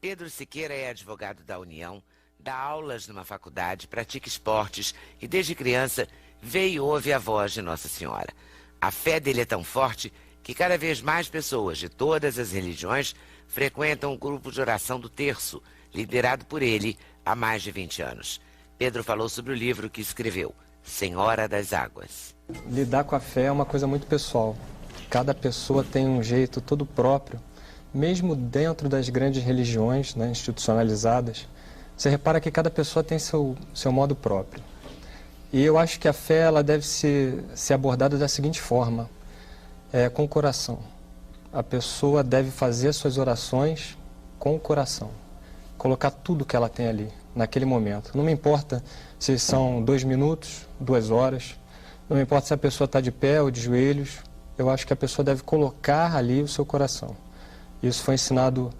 Pedro Siqueira é advogado da União, dá aulas numa faculdade, pratica esportes e desde criança vê e ouve a voz de Nossa Senhora. A fé dele é tão forte que cada vez mais pessoas de todas as religiões frequentam o grupo de oração do Terço, liderado por ele há mais de 20 anos. Pedro falou sobre o livro que escreveu, Senhora das Águas. Lidar com a fé é uma coisa muito pessoal. Cada pessoa tem um jeito todo próprio, mesmo dentro das grandes religiões, né, institucionalizadas. Você repara que cada pessoa tem seu modo próprio. E eu acho que a fé ela deve ser abordada da seguinte forma, com o coração. A pessoa deve fazer suas orações com o coração. Colocar tudo que ela tem ali, naquele momento. Não me importa se são 2 minutos, 2 horas. Não me importa se a pessoa está de pé ou de joelhos. Eu acho que a pessoa deve colocar ali o seu coração. Isso foi ensinado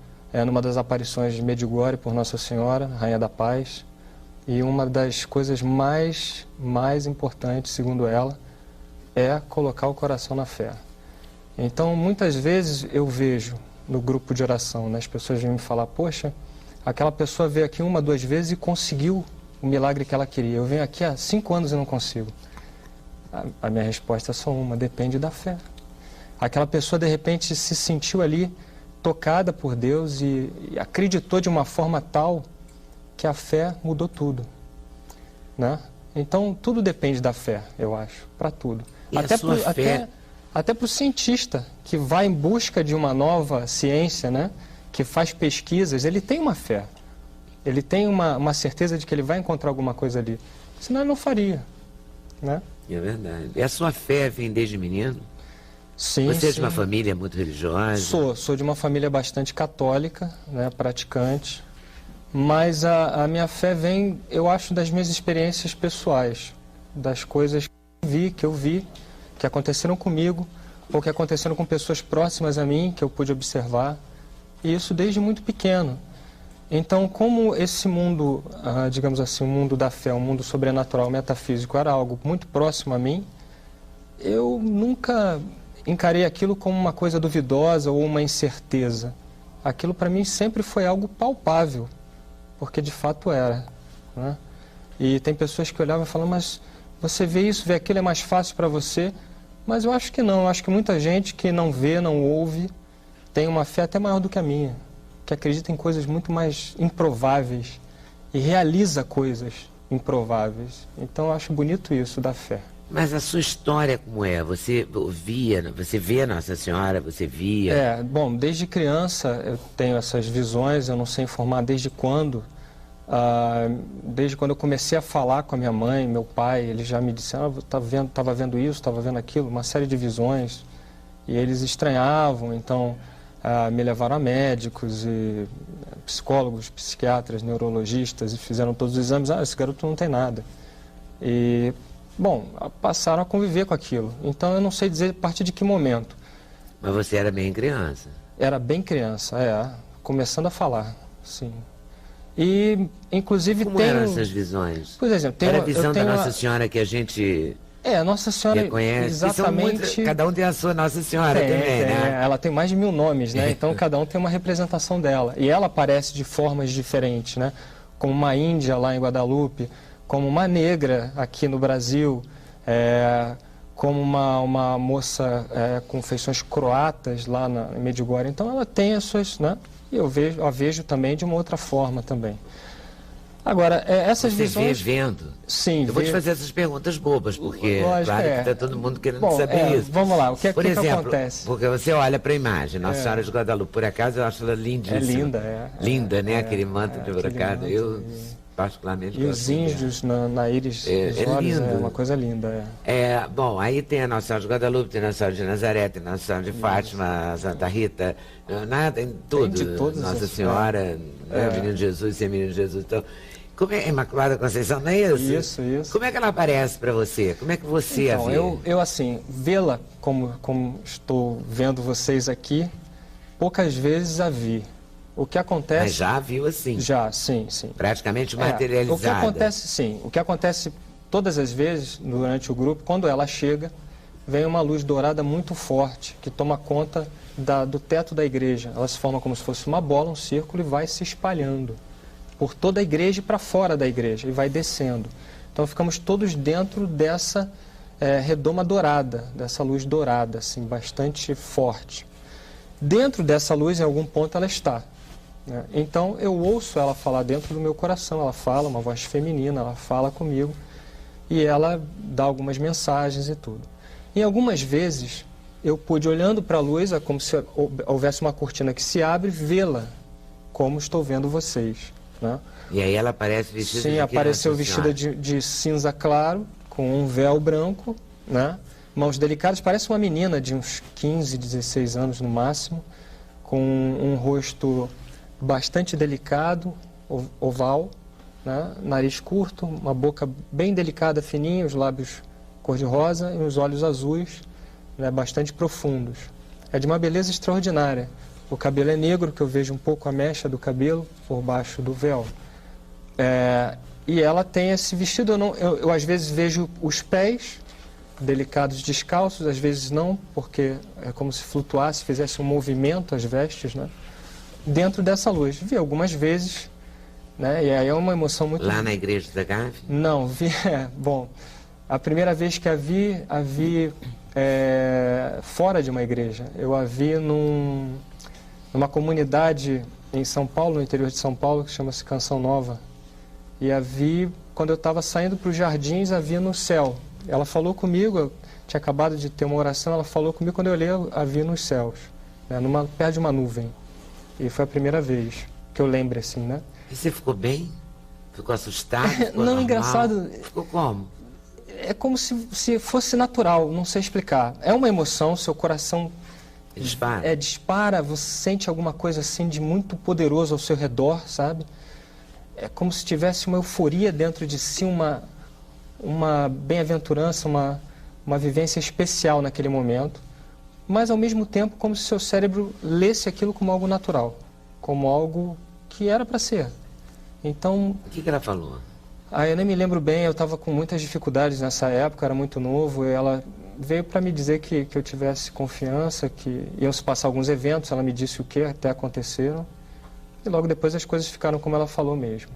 numa das aparições de Medjugorje por Nossa Senhora, Rainha da Paz. E uma das coisas mais importantes, segundo ela, é colocar o coração na fé. Então, muitas vezes eu vejo no grupo de oração, né, as pessoas vêm me falar, poxa, aquela pessoa veio aqui 1, 2 vezes e conseguiu o milagre que ela queria. Eu venho aqui há 5 anos e não consigo. A minha resposta é só uma, depende da fé. Aquela pessoa, de repente, se sentiu ali tocada por Deus e acreditou de uma forma tal que a fé mudou tudo, né? Então, tudo depende da fé, eu acho, para tudo. E Até para o cientista que vai em busca de uma nova ciência, né? Que faz pesquisas, ele tem uma fé. Ele tem uma certeza de que ele vai encontrar alguma coisa ali. Senão ele não faria, né? É verdade. E a sua fé vem desde menino? Sim, Você é de sim. uma família muito religiosa? Sou de uma família bastante católica, né, praticante, mas a minha fé vem, eu acho, das minhas experiências pessoais, das coisas que eu vi, que aconteceram comigo, ou que aconteceram com pessoas próximas a mim, que eu pude observar, e isso desde muito pequeno. Então, como esse mundo, digamos assim, o mundo da fé, o mundo sobrenatural, metafísico, era algo muito próximo a mim, eu nunca encarei aquilo como uma coisa duvidosa ou uma incerteza. Aquilo para mim sempre foi algo palpável, porque de fato era, né? E tem pessoas que olhavam e falavam, mas você vê isso, vê aquilo, é mais fácil para você? Mas eu acho que não, eu acho que muita gente que não vê, não ouve, tem uma fé até maior do que a minha, que acredita em coisas muito mais improváveis e realiza coisas improváveis. Então eu acho bonito isso da fé. Mas a sua história como é? Você ouvia, você vê Nossa Senhora, você via? Bom, desde criança eu tenho essas visões, eu não sei informar desde quando. Desde quando eu comecei a falar com a minha mãe, meu pai, eles já me disseram, estava vendo isso, estava vendo aquilo, uma série de visões. E eles estranhavam, então me levaram a médicos, e psicólogos, psiquiatras, neurologistas, e fizeram todos os exames. Esse garoto não tem nada. E, bom, passaram a conviver com aquilo. Então eu não sei dizer a partir de que momento. Mas você era bem criança? Era bem criança, começando a falar, sim. E, inclusive, Como eram essas visões? Por exemplo, era a visão da Nossa Senhora que a gente Nossa Senhora reconhece. exatamente. Cada um tem a sua Nossa Senhora também, né? Ela tem mais de 1000 nomes, né? Então cada um tem uma representação dela. E ela aparece de formas diferentes, né? Como uma índia lá em Guadalupe, como uma negra aqui no Brasil, como uma moça com feições croatas lá em Medjugorje. Então ela tem as suas, né? E eu a vejo também de uma outra forma também. Agora, essas visões... Você vê vendo? Sim, eu vou te fazer essas perguntas bobas, porque claro que está todo mundo querendo saber isso. Vamos lá, o que Por exemplo, acontece? Porque você olha para a imagem, Nossa Senhora de Guadalupe, por acaso eu acho ela lindíssima. É linda, Linda, né? Aquele manto de brocado. particularmente E gosto os de ver. índios na íris dos olhos, lindo. é uma coisa linda. Bom, aí tem a Nossa Senhora de Guadalupe, tem a Nossa Senhora de Nazaré, tem a Nossa Senhora de Fátima, a Santa Rita, tem tudo. de todas Nossa as- Senhora, Menino Jesus, Ser Menino Jesus. Então, como é Imaculada Conceição, não é isso? Isso. Como é que ela aparece para você? Como é que você a Então, vê? eu assim, vê-la como estou vendo vocês aqui, poucas vezes a vi. O que acontece... Mas já a viu assim? Já, sim. Praticamente materializada. O que acontece, sim. O que acontece todas as vezes durante o grupo, quando ela chega, vem uma luz dourada muito forte, que toma conta do teto da igreja. Ela se forma como se fosse uma bola, um círculo, e vai se espalhando por toda a igreja e para fora da igreja, e vai descendo. Então ficamos todos dentro dessa redoma dourada, dessa luz dourada, assim, bastante forte. Dentro dessa luz, em algum ponto, ela está. Né? Então eu ouço ela falar dentro do meu coração, ela fala, uma voz feminina, ela fala comigo, e ela dá algumas mensagens e tudo. E algumas vezes eu pude, olhando para a luz, é como se houvesse uma cortina que se abre, vê-la como estou vendo vocês. Né? E aí ela aparece vestida de Sim, que, apareceu Nossa vestida Senhora? de cinza claro, com um véu branco, né? Mãos delicadas, parece uma menina de uns 15, 16 anos no máximo, com um rosto bastante delicado, oval, né? Nariz curto, uma boca bem delicada, fininha, os lábios cor-de-rosa e os olhos azuis, né? Bastante profundos. É de uma beleza extraordinária. O cabelo é negro, que eu vejo um pouco a mecha do cabelo por baixo do véu. E ela tem esse vestido, eu às vezes vejo os pés delicados descalços, às vezes não, porque é como se flutuasse, fizesse um movimento as vestes, né? Dentro dessa luz. Vi algumas vezes, né? E aí é uma emoção muito... Lá na igreja da Gávea? Não, vi... Bom, a primeira vez que a vi fora de uma igreja. Eu a vi numa comunidade em São Paulo, no interior de São Paulo, que chama-se Canção Nova. E a vi, quando eu estava saindo para os jardins, a vi no céu. Ela falou comigo, eu tinha acabado de ter uma oração, ela falou comigo, quando eu olhei, a vi nos céus, né, perto de uma nuvem. E foi a primeira vez que eu lembro, assim, né? E você ficou bem? Ficou assustado? Ficou Não, normal? engraçado. Ficou como? É como se fosse natural, não sei explicar. É uma emoção, seu coração... Dispara? Dispara, você sente alguma coisa assim de muito poderoso ao seu redor, sabe? É como se tivesse uma euforia dentro de si, uma bem-aventurança, uma vivência especial naquele momento, mas ao mesmo tempo como se seu cérebro lesse aquilo como algo natural, como algo que era para ser. Então... O que ela falou? Eu nem me lembro bem, eu estava com muitas dificuldades nessa época, era muito novo, e ela veio para me dizer que eu tivesse confiança, que iam se passar alguns eventos, ela me disse o que até aconteceram, e logo depois as coisas ficaram como ela falou mesmo.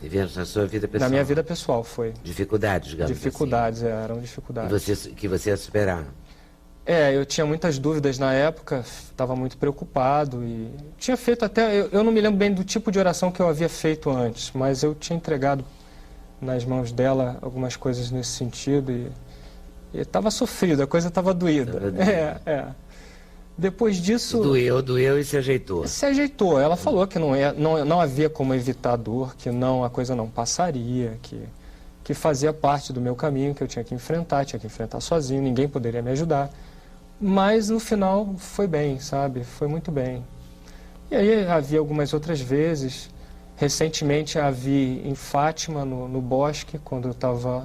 Eventos na sua vida pessoal? Na minha vida pessoal, foi. Dificuldades, digamos Dificuldades, assim. eram dificuldades. Que você ia superar? Eu tinha muitas dúvidas na época, estava muito preocupado e tinha feito até, eu não me lembro bem do tipo de oração que eu havia feito antes, mas eu tinha entregado nas mãos dela algumas coisas nesse sentido e estava sofrido, a coisa estava doída. Depois disso... Doeu e se ajeitou. Se ajeitou. Ela falou que não havia como evitar a dor, que a coisa não passaria, que fazia parte do meu caminho, que eu tinha que enfrentar sozinho, ninguém poderia me ajudar. Mas no final foi bem, sabe? Foi muito bem. E aí havia algumas outras vezes. Recentemente a vi em Fátima, no bosque, quando eu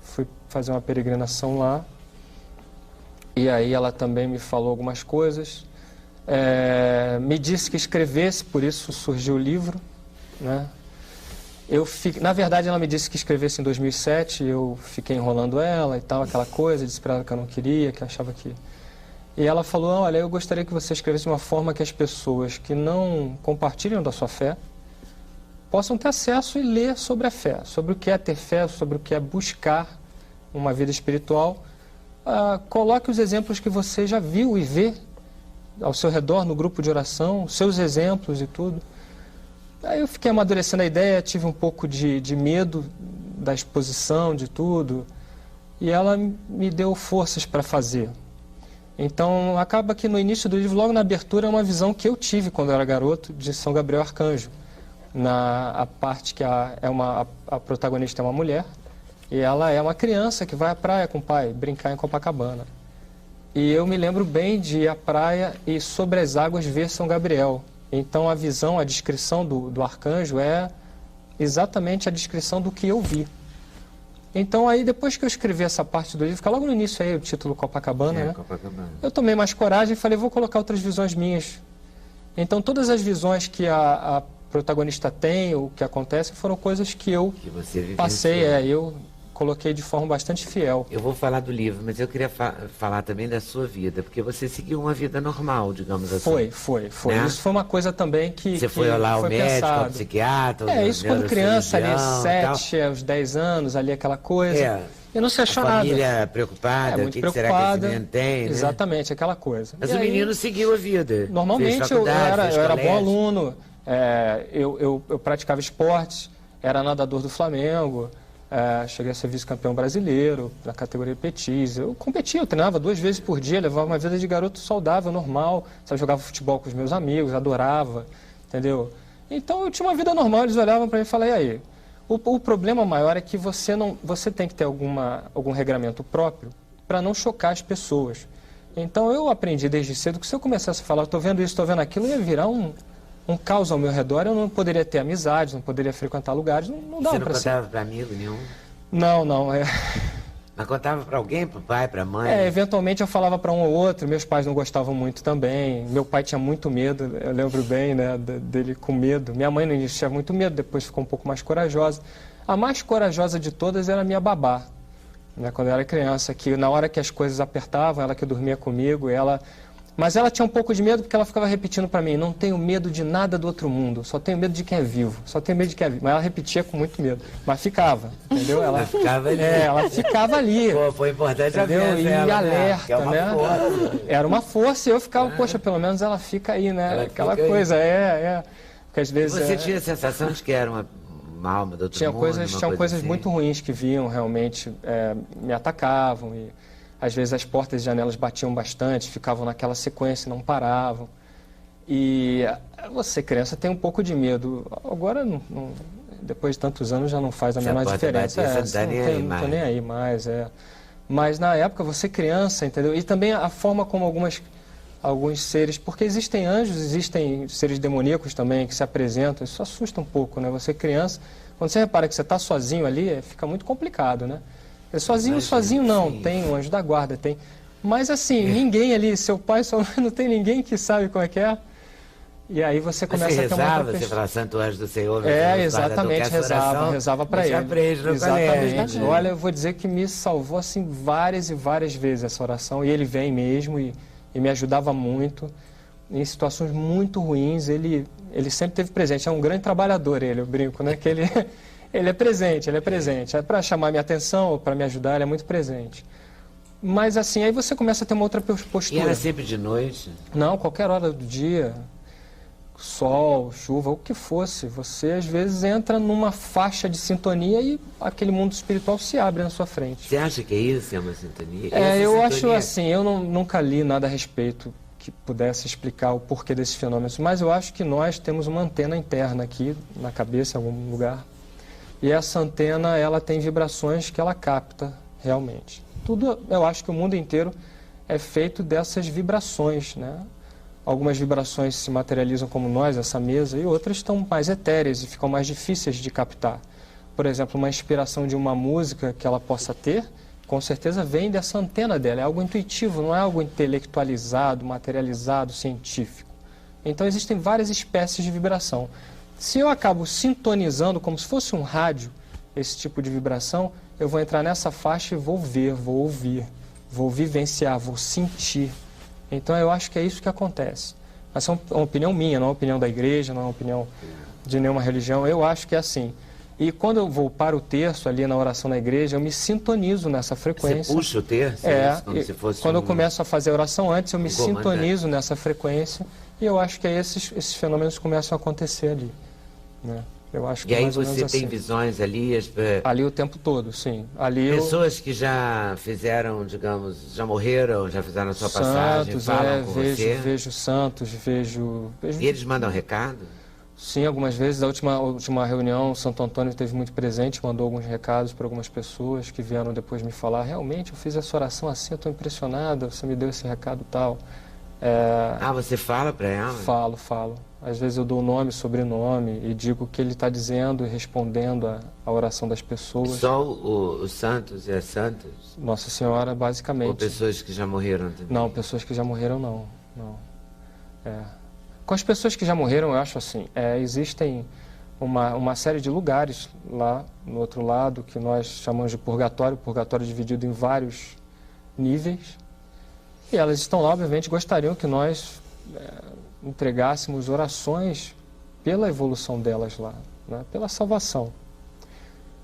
fui fazer uma peregrinação lá. E aí ela também me falou algumas coisas. Me disse que escrevesse, por isso surgiu o livro, né? Na verdade, ela me disse que escrevesse em 2007, eu fiquei enrolando ela e tal, aquela coisa, disse para ela que eu não queria, que achava que... E ela falou, olha, eu gostaria que você escrevesse de uma forma que as pessoas que não compartilham da sua fé possam ter acesso e ler sobre a fé, sobre o que é ter fé, sobre o que é buscar uma vida espiritual. Coloque os exemplos que você já viu e vê ao seu redor, no grupo de oração, seus exemplos e tudo. Aí eu fiquei amadurecendo a ideia, tive um pouco de medo da exposição, de tudo, e ela me deu forças para fazer. Então, acaba que no início do livro, logo na abertura, é uma visão que eu tive quando eu era garoto, de São Gabriel Arcanjo. a parte que a protagonista é uma mulher e ela é uma criança que vai à praia com o pai, brincar em Copacabana. E eu me lembro bem de ir à praia e sobre as águas ver São Gabriel. Então a visão, a descrição do arcanjo é exatamente a descrição do que eu vi. Então aí depois que eu escrevi essa parte do livro, fica logo no início aí o título Copacabana, né? Copacabana. Eu tomei mais coragem e falei, vou colocar outras visões minhas. Então todas as visões que a protagonista tem, o que acontece, foram coisas que eu passei, eu coloquei de forma bastante fiel. Eu vou falar do livro, mas eu queria falar também da sua vida, porque você seguiu uma vida normal, digamos assim. Foi. Né? Isso foi uma coisa também que você foi lá ao médico, ao psiquiatra? Isso quando criança, ali, 7 aos 10 anos, ali aquela coisa. Eu não se achou nada. A família preocupada, muito que será que esse menino tem? Né? Exatamente, aquela coisa. Mas o menino seguiu a vida. Normalmente eu era bom aluno, eu praticava esportes, era nadador do Flamengo, cheguei a ser vice-campeão brasileiro na categoria petis. Eu competia, eu treinava 2 vezes por dia, levava uma vida de garoto saudável, normal, sabe, jogava futebol com os meus amigos, adorava, entendeu? Então eu tinha uma vida normal, eles olhavam para mim e falavam, e aí? O problema maior é que você tem que ter algum regramento próprio para não chocar as pessoas. Então eu aprendi desde cedo que se eu começasse a falar, estou vendo isso, estou vendo aquilo, ia virar um caos ao meu redor, eu não poderia ter amizades, não poderia frequentar lugares, não dava para ser. Você não contava para amigo nenhum? Não. Mas contava para alguém, para o pai, para a mãe? Eventualmente eu falava para um ou outro, meus pais não gostavam muito também, meu pai tinha muito medo, eu lembro bem, né, dele com medo. Minha mãe no início tinha muito medo, depois ficou um pouco mais corajosa. A mais corajosa de todas era a minha babá, né, quando eu era criança, que na hora que as coisas apertavam, ela que dormia comigo, mas ela tinha um pouco de medo porque ela ficava repetindo para mim, não tenho medo de nada do outro mundo, só tenho medo de quem é vivo, só tenho medo de quem é vivo. Mas ela repetia com muito medo, mas ficava, entendeu? Ela ficava ali. Ela ficava ali. Pô, foi importante, entendeu? E ela, alerta, né? Força. Era uma força e eu ficava, poxa, pelo menos ela fica aí, né? Aquela coisa, Porque às vezes... E você tinha a sensação de que era uma alma do outro mundo? Tinham coisas assim? muito ruins que vinham, realmente, me atacavam e... Às vezes as portas e janelas batiam bastante, ficavam naquela sequência, não paravam. E você, criança, tem um pouco de medo. Agora, depois de tantos anos, já não faz a menor diferença. Não tô nem aí mais. Mas na época, você criança, entendeu? E também a forma como alguns seres... Porque existem anjos, existem seres demoníacos também que se apresentam. Isso assusta um pouco, né? Você criança, quando você repara que você está sozinho ali, fica muito complicado, né? Sozinho não, sim. Tem um anjo da guarda, tem. Mas assim, ninguém ali, seu pai, sua mãe, não tem ninguém que sabe como é que é. E aí você começa a ter uma outra você fala Santo Anjo do Senhor. Exatamente, rezava para ele. Exatamente. Olha, eu vou dizer que me salvou assim várias e várias vezes essa oração. E ele vem mesmo e me ajudava muito. Em situações muito ruins, ele sempre esteve presente. É um grande trabalhador ele, eu brinco, né? Que ele é presente. Para chamar minha atenção, para me ajudar, ele é muito presente. Mas assim, aí você começa a ter uma outra postura. E era sempre de noite? Não, qualquer hora do dia, sol, chuva, o que fosse. Você às vezes entra numa faixa de sintonia e aquele mundo espiritual se abre na sua frente. Você acha que é isso, é uma sintonia? Eu acho assim, eu nunca li nada a respeito que pudesse explicar o porquê desses fenômenos, mas eu acho que nós temos uma antena interna aqui na cabeça, em algum lugar. E essa antena, ela tem vibrações que ela capta realmente. Tudo, eu acho que o mundo inteiro é feito dessas vibrações, né? Algumas vibrações se materializam como nós, essa mesa, e outras estão mais etéreas e ficam mais difíceis de captar. Por exemplo, uma inspiração de uma música que ela possa ter, com certeza vem dessa antena dela. É algo intuitivo, não é algo intelectualizado, materializado, científico. Então existem várias espécies de vibração. Se eu acabo sintonizando como se fosse um rádio, esse tipo de vibração, eu vou entrar nessa faixa e vou ver, vou ouvir, vou vivenciar, vou sentir. Então eu acho que é isso que acontece. Mas é uma opinião minha, não é uma opinião da igreja, não é uma opinião de nenhuma religião. Eu acho que é assim. E quando eu vou para o terço ali na oração na igreja, eu me sintonizo nessa frequência. Você puxa o terço? Como se fosse quando eu começo a fazer a oração antes, eu me sintonizo nessa frequência e eu acho que aí esses fenômenos começam a acontecer ali. Né? Eu acho que e aí você tem visões ali? Ali o tempo todo, sim. Ali pessoas que já fizeram, digamos, já morreram, já fizeram a sua passagem, falam com você? Vejo santos, vejo... E eles mandam recado? Sim, algumas vezes. A última reunião, Santo Antônio esteve muito presente, mandou alguns recados para algumas pessoas que vieram depois me falar, realmente, eu fiz essa oração assim, eu estou impressionada, você me deu esse recado e tal. Você fala para ela? Falo. Às vezes eu dou nome, sobrenome e digo o que ele está dizendo e respondendo a oração das pessoas. Só os santos e as santas? Nossa Senhora, basicamente. Ou pessoas que já morreram também? Não, pessoas que já morreram não. Com as pessoas que já morreram, eu acho assim, existem uma série de lugares lá no outro lado que nós chamamos de purgatório dividido em vários níveis. E elas estão lá, obviamente, gostariam que nós entregássemos orações pela evolução delas lá, né, pela salvação.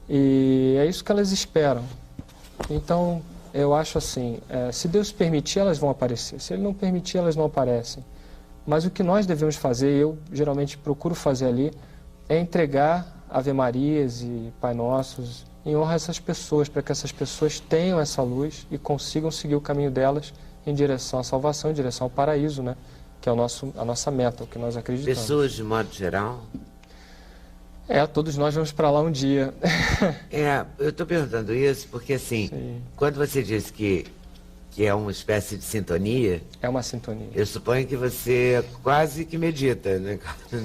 E é isso que elas esperam. Então, eu acho assim, se Deus permitir, elas vão aparecer. Se Ele não permitir, elas não aparecem. Mas o que nós devemos fazer, eu geralmente procuro fazer ali, é entregar Ave Marias e Pai Nossos em honra a essas pessoas, para que essas pessoas tenham essa luz e consigam seguir o caminho delas em direção à salvação, em direção ao paraíso, né? Que é a nossa meta, o que nós acreditamos. Pessoas de modo geral? Todos nós vamos para lá um dia. Eu estou perguntando isso porque, assim, Sim. Quando você diz que é uma espécie de sintonia... É uma sintonia. Eu suponho que você quase que medita, né?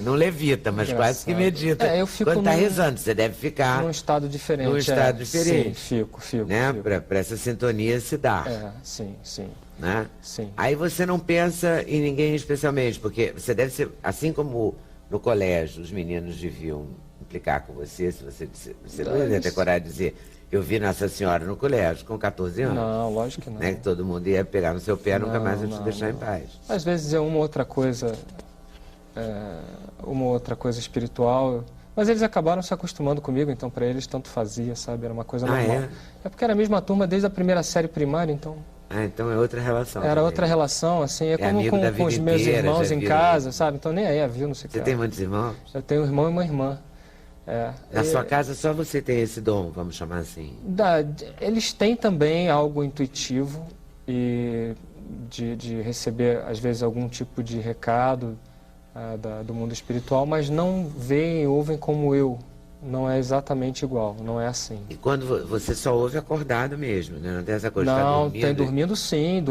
Não levita, mas quase que medita. Eu fico quando está rezando, você deve ficar... Num estado diferente. Num estado diferente. Sim, fico. Né? Para essa sintonia se dar. Sim. Né? Sim. Aí você não pensa em ninguém especialmente, porque você deve ser... Assim como no colégio os meninos deviam implicar com você, se você não ia ter coragem de dizer... Eu vi Nossa Senhora no colégio com 14 anos. Não, lógico que não. Né? Que todo mundo ia pegar no seu pé, nunca mais ia te deixar em paz. Às vezes é uma outra coisa espiritual, mas eles acabaram se acostumando comigo, então para eles tanto fazia, sabe? Era uma coisa normal. É porque era a mesma turma desde a primeira série primária, então... então é outra relação. Era outra relação, assim, como com os meus irmãos em casa, sabe? Então nem aí, viu, não sei o que. Você tem muitos irmãos? Eu tenho um irmão e uma irmã. Na sua casa só você tem esse dom, vamos chamar assim? Eles têm também algo intuitivo e de receber, às vezes, algum tipo de recado do mundo espiritual, mas não veem e ouvem como eu. Não é exatamente igual, não é assim. E quando você só ouve acordado mesmo, né? Não tem essa coisa de Não, dormindo? Tem dormindo sim.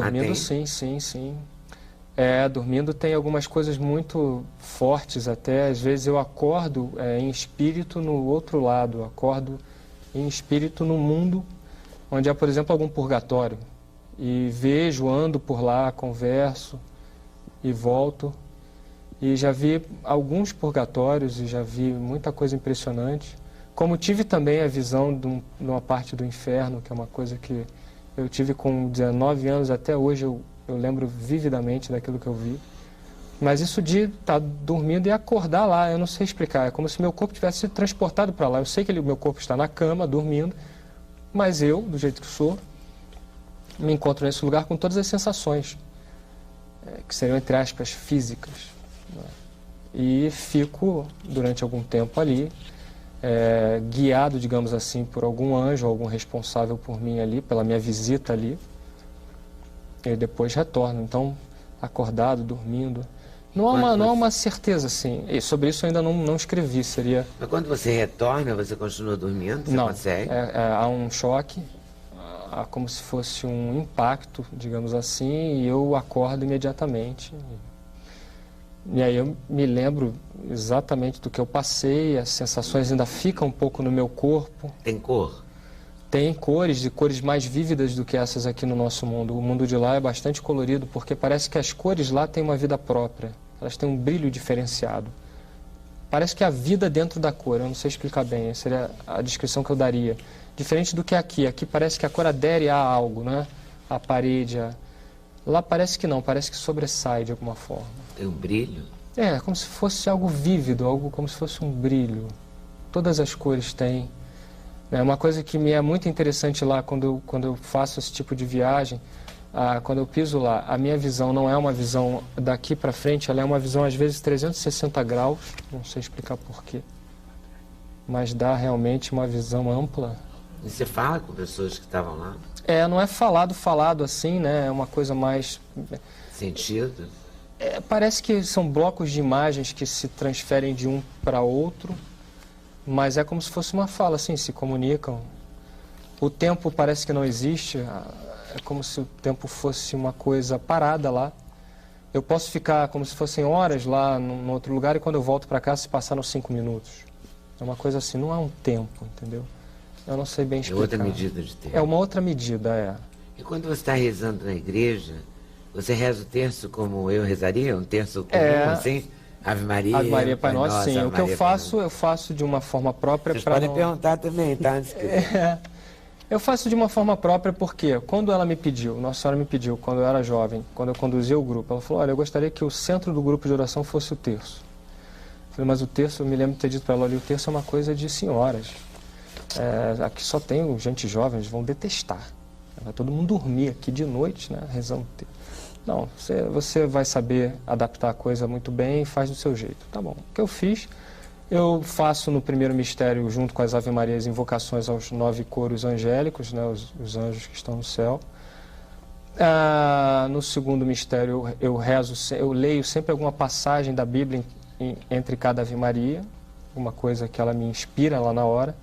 Dormindo tem algumas coisas muito fortes até. Às vezes eu acordo em espírito no outro lado, acordo em espírito no mundo onde há, por exemplo, algum purgatório. E vejo, ando por lá, converso e volto. E já vi alguns purgatórios e já vi muita coisa impressionante. Como tive também a visão de uma parte do inferno, que é uma coisa que eu tive com 19 anos, até hoje eu lembro vividamente daquilo que eu vi. Mas isso de estar dormindo e acordar lá, eu não sei explicar. É como se meu corpo tivesse sido transportado para lá. Eu sei que o meu corpo está na cama, dormindo, mas eu, do jeito que sou, me encontro nesse lugar com todas as sensações, que seriam, entre aspas, físicas. E fico, durante algum tempo ali, guiado, digamos assim, por algum anjo, algum responsável por mim ali, pela minha visita ali. E depois retorno, então, acordado, dormindo. Não há uma certeza, assim. E sobre isso eu ainda não escrevi, seria... Mas quando você retorna, você continua dormindo? Você não, consegue? Há um choque, há como se fosse um impacto, digamos assim, e eu acordo imediatamente. E aí eu me lembro exatamente do que eu passei, as sensações ainda ficam um pouco no meu corpo. Tem cor? Tem cores, e cores mais vívidas do que essas aqui no nosso mundo. O mundo de lá é bastante colorido, porque parece que as cores lá têm uma vida própria. Elas têm um brilho diferenciado. Parece que há vida dentro da cor, eu não sei explicar bem, essa seria a descrição que eu daria. Diferente do que aqui. Aqui parece que a cor adere a algo, né? A parede, Lá parece que não, parece que sobressai de alguma forma. Tem um brilho? Como se fosse algo vívido, algo como se fosse um brilho. Todas as cores têm. É uma coisa que me é muito interessante lá quando eu faço esse tipo de viagem, quando eu piso lá, a minha visão não é uma visão daqui para frente, ela é uma visão às vezes 360 graus, não sei explicar porquê, mas dá realmente uma visão ampla. E você fala com pessoas que estavam lá? Não é falado assim, né? É uma coisa mais... Sentido? Parece que são blocos de imagens que se transferem de um para outro, mas é como se fosse uma fala, assim, se comunicam. O tempo parece que não existe, é como se o tempo fosse uma coisa parada lá. Eu posso ficar como se fossem horas lá num outro lugar e quando eu volto para cá se passaram 5 minutos. É uma coisa assim, não há um tempo, entendeu? Eu não sei bem explicar. É outra medida de tempo. É uma outra medida, é. E quando você está rezando na igreja, você reza o terço como eu rezaria? Um terço comum, assim? Ave Maria, Ave Maria, Pai Nosso, sim. O que eu faço de uma forma própria. Vocês podem perguntar também, tá? Eu faço de uma forma própria porque quando ela me pediu, Nossa Senhora me pediu, quando eu era jovem, quando eu conduzia o grupo, ela falou, olha, eu gostaria que o centro do grupo de oração fosse o terço. Eu falei, mas o terço, eu me lembro de ter dito para ela, olha, o terço é uma coisa de senhoras. Aqui só tem gente jovem, eles vão detestar. Vai todo mundo dormir aqui de noite, né, rezando o terço. Não, você vai saber adaptar a coisa muito bem e faz do seu jeito. Tá bom. O que eu fiz, eu faço no primeiro mistério, junto com as Ave Marias, invocações aos 9 coros angélicos, né, os anjos que estão no céu. No segundo mistério, eu leio sempre alguma passagem da Bíblia entre cada Ave Maria, uma coisa que ela me inspira lá na hora.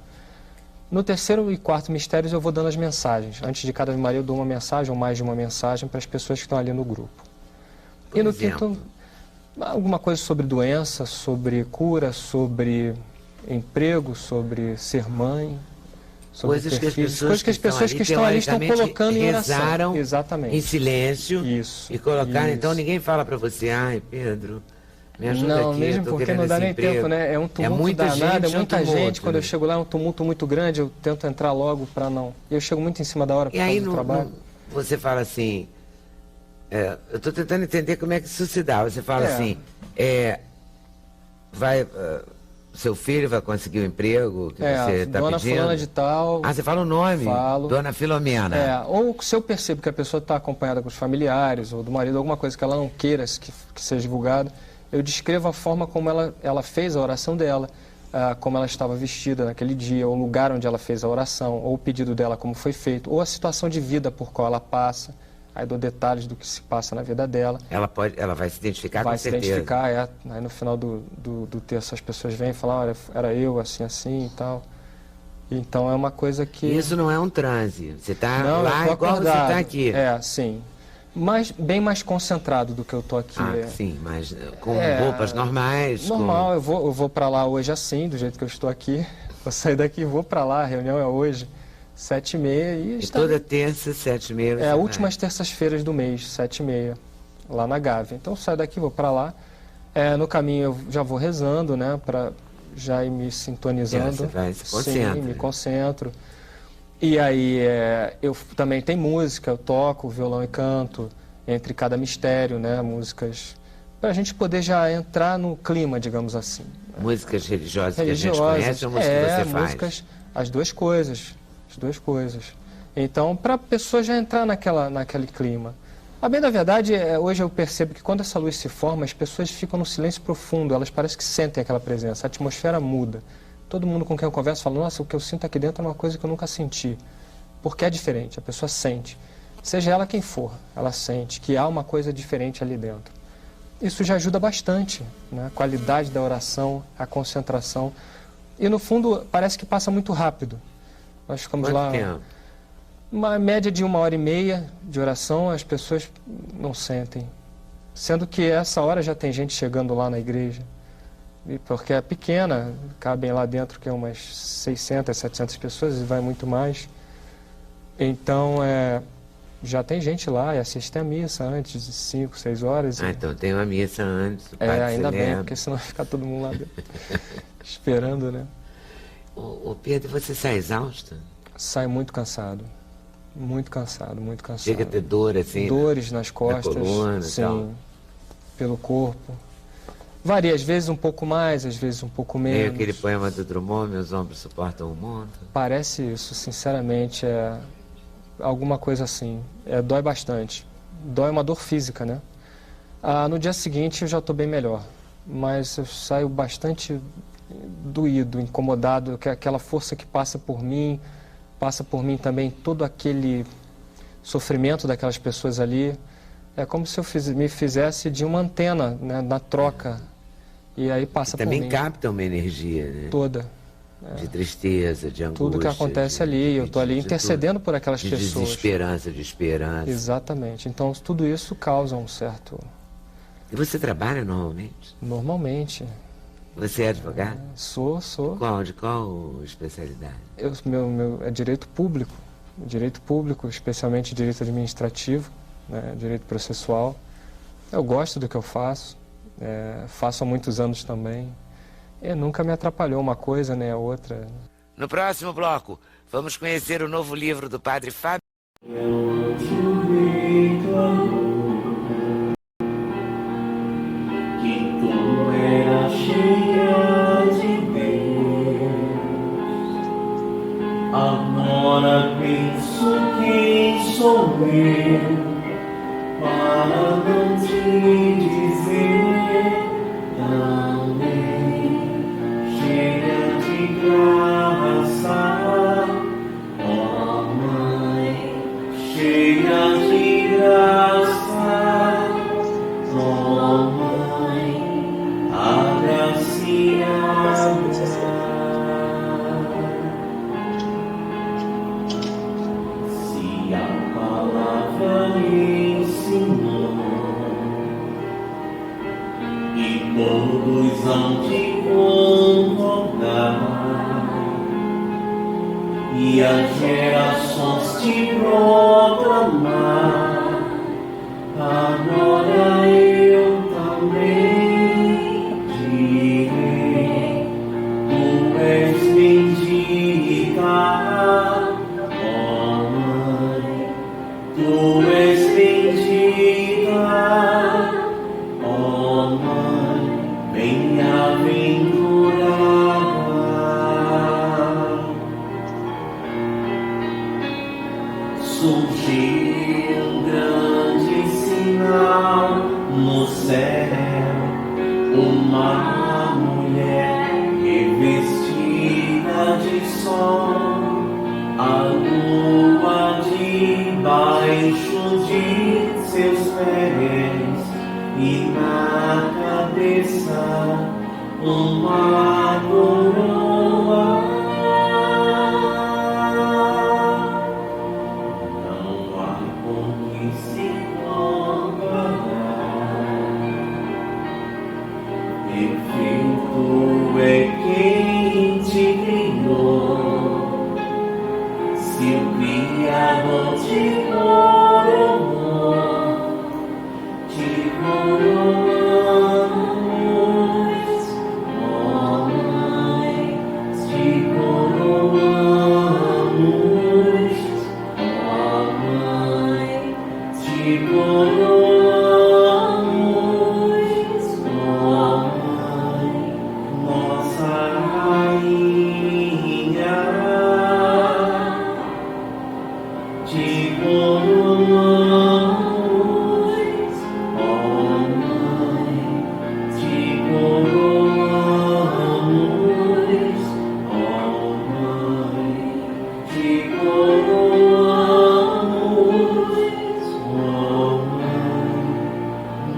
No terceiro e quarto mistérios eu vou dando as mensagens. Antes de cada Ave Maria eu dou uma mensagem ou mais de uma mensagem para as pessoas que estão ali no grupo. Por exemplo? Quinto, alguma coisa sobre doença, sobre cura, sobre emprego, sobre ser mãe, sobre coisas que as pessoas, coisas que as pessoas que estão ali estão colocando em oração. Rezaram exatamente. Em silêncio. Isso. E colocaram, isso. então ninguém fala para você, ai Pedro, me ajuda não, aqui, mesmo porque não dá nem tempo, né? É um tumulto danado, é muita gente. Quando eu chego lá é um tumulto muito grande, eu tento entrar logo para não... Eu chego muito em cima da hora por causa do trabalho. Você fala assim, eu estou tentando entender como é que isso se dá. Você fala assim, seu filho vai conseguir o emprego que você está pedindo? Dona fulana de tal... Ah, você fala o nome? Falo. Dona Filomena. Ou se eu percebo que a pessoa está acompanhada com os familiares ou do marido, alguma coisa que ela não queira que seja divulgada, eu descrevo a forma como ela fez a oração dela, como ela estava vestida naquele dia, ou o lugar onde ela fez a oração, ou o pedido dela como foi feito, ou a situação de vida por qual ela passa. Aí dou detalhes do que se passa na vida dela. Ela vai se identificar com certeza. Vai se identificar, Aí no final do texto as pessoas vêm e falam, olha, era eu, assim e tal. Então é uma coisa que... Isso não é um transe. Você está lá igual acordado. Você está aqui. Sim. Mas bem mais concentrado do que eu estou aqui. Sim, mas com roupas normais. Normal, eu vou para lá hoje assim, do jeito que eu estou aqui. Vou sair daqui e vou para lá, a reunião é hoje, 7h30. E toda terça, 7h30. Últimas terças-feiras do mês, 7h30, lá na Gávea. Então eu saio daqui, vou para lá. No caminho eu já vou rezando, né, para já ir me sintonizando. Você vai se concentra. Sim, me concentro. E aí eu também tenho música, eu toco violão e canto entre cada mistério, né, músicas, para a gente poder já entrar no clima, digamos assim. Músicas religiosas que a gente conhece ou músicas que você faz? Músicas, as duas coisas. Então, para a pessoa já entrar naquele clima. A bem da verdade, hoje eu percebo que quando essa luz se forma, as pessoas ficam no silêncio profundo, elas parecem que sentem aquela presença, a atmosfera muda. Todo mundo com quem eu converso fala, nossa, o que eu sinto aqui dentro é uma coisa que eu nunca senti. Porque é diferente, a pessoa sente. Seja ela quem for, ela sente que há uma coisa diferente ali dentro. Isso já ajuda bastante, né? A qualidade da oração, a concentração. E no fundo, parece que passa muito rápido. Nós ficamos lá... Tempo? Uma média de 1h30 de oração, as pessoas não sentem. Sendo que essa hora já tem gente chegando lá na igreja. Porque é pequena, cabem lá dentro que é umas 600, 700 pessoas e vai muito mais. Então, já tem gente lá e assiste a missa antes de 5, 6 horas. Então tem uma missa antes. Ainda bem, porque senão vai ficar todo mundo lá dentro, esperando, né? Ô Pedro, você sai exausto? Sai muito cansado. Muito cansado. Chega a ter dor assim? Dores nas costas, na coluna, sim, tal. Pelo corpo. Varia, às vezes um pouco mais, às vezes um pouco menos. É aquele poema do Drummond, meus ombros suportam o mundo? Parece isso, sinceramente, alguma coisa assim. Dói bastante. Dói uma dor física, né? No dia seguinte eu já estou bem melhor, mas eu saio bastante doído, incomodado, aquela força que passa por mim também todo aquele sofrimento daquelas pessoas ali. É como se eu me fizesse de uma antena, né, na troca. E aí passa por mim. Também capta uma energia, né? Toda. De tristeza, de angústia. Tudo que acontece ali, eu estou ali intercedendo por aquelas pessoas. De desesperança, de esperança. Exatamente. Então, tudo isso causa um certo... E você trabalha normalmente? Normalmente. Você é advogado? Sou. De qual especialidade? Meu é direito público. Direito público, especialmente direito administrativo, né, direito processual. Eu gosto do que eu faço. Faço há muitos anos também. Nunca me atrapalhou uma coisa nem a outra. No próximo bloco, vamos conhecer o novo livro do Padre Fábio. Que tu era cheia de Deus. Agora penso quem sou eu para não te dizer também, cheia de graça, ó Mãe, cheia de graça, ó Mãe, agraciada. Se a palavra ensinou e todos hão de concordar, e as gerações te proclamar, agora eu também direi: tu és bendita, ó Mãe, tu és bendita, ó Mãe, bem-aventurada. Surgiu um grande sinal no céu, uma mulher revestida de sol, a lua debaixo de seus pés, e na cabeça uma coroa. Não há com que se comparar. Perfeito é quem te criou, se o Criador te coroou, te coroamos, ó Mãe, te coroamos, ó Mãe, te coroamos, ó Mãe, nossa Rainha, te coroamos, ó Mãe, te coroamos, ó Mãe, te coroamos, ó Mãe,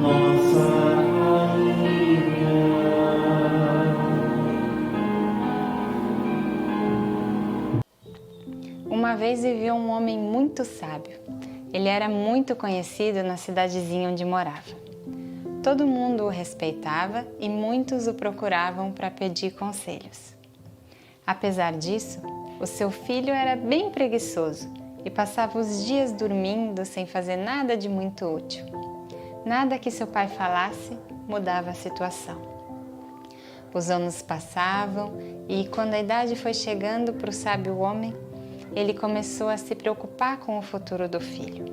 nossa Rainha. Uma vez vivia um homem muito sábio. Ele era muito conhecido na cidadezinha onde morava. Todo mundo o respeitava e muitos o procuravam para pedir conselhos. Apesar disso, o seu filho era bem preguiçoso e passava os dias dormindo sem fazer nada de muito útil. Nada que seu pai falasse mudava a situação. Os anos passavam e, quando a idade foi chegando para o sábio homem, ele começou a se preocupar com o futuro do filho.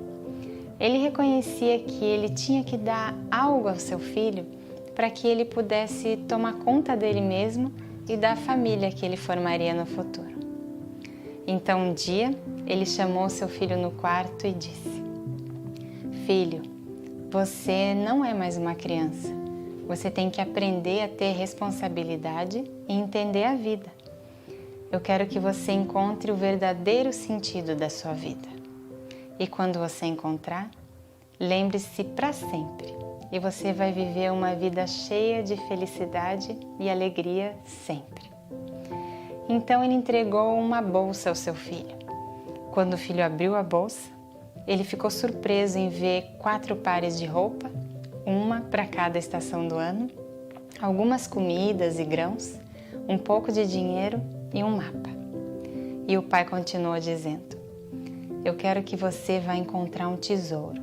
Ele reconhecia que ele tinha que dar algo ao seu filho para que ele pudesse tomar conta dele mesmo e da família que ele formaria no futuro. Então, um dia, ele chamou seu filho no quarto e disse: "Filho, você não é mais uma criança. Você tem que aprender a ter responsabilidade e entender a vida. Eu quero que você encontre o verdadeiro sentido da sua vida. E quando você encontrar, lembre-se para sempre e você vai viver uma vida cheia de felicidade e alegria sempre. Então ele entregou uma bolsa ao seu filho. Quando o filho abriu a bolsa, ele ficou surpreso em ver 4 pares de roupa, uma para cada estação do ano, algumas comidas e grãos, um pouco de dinheiro e um mapa. E o pai continuou dizendo: eu quero que você vá encontrar um tesouro.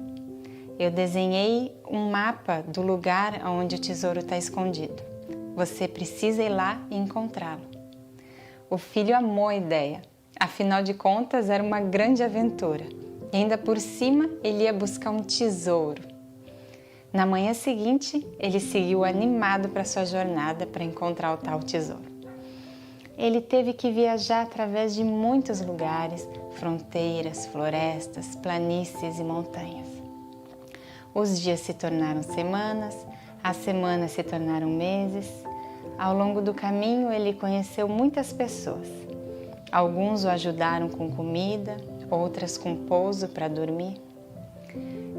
Eu desenhei um mapa do lugar onde o tesouro está escondido. Você precisa ir lá e encontrá-lo. O filho amou a ideia. Afinal de contas, era uma grande aventura. E ainda por cima, ele ia buscar um tesouro. Na manhã seguinte, ele seguiu animado para sua jornada para encontrar o tal tesouro. Ele teve que viajar através de muitos lugares, fronteiras, florestas, planícies e montanhas. Os dias se tornaram semanas, as semanas se tornaram meses. Ao longo do caminho, ele conheceu muitas pessoas. Alguns o ajudaram com comida, outras com pouso para dormir.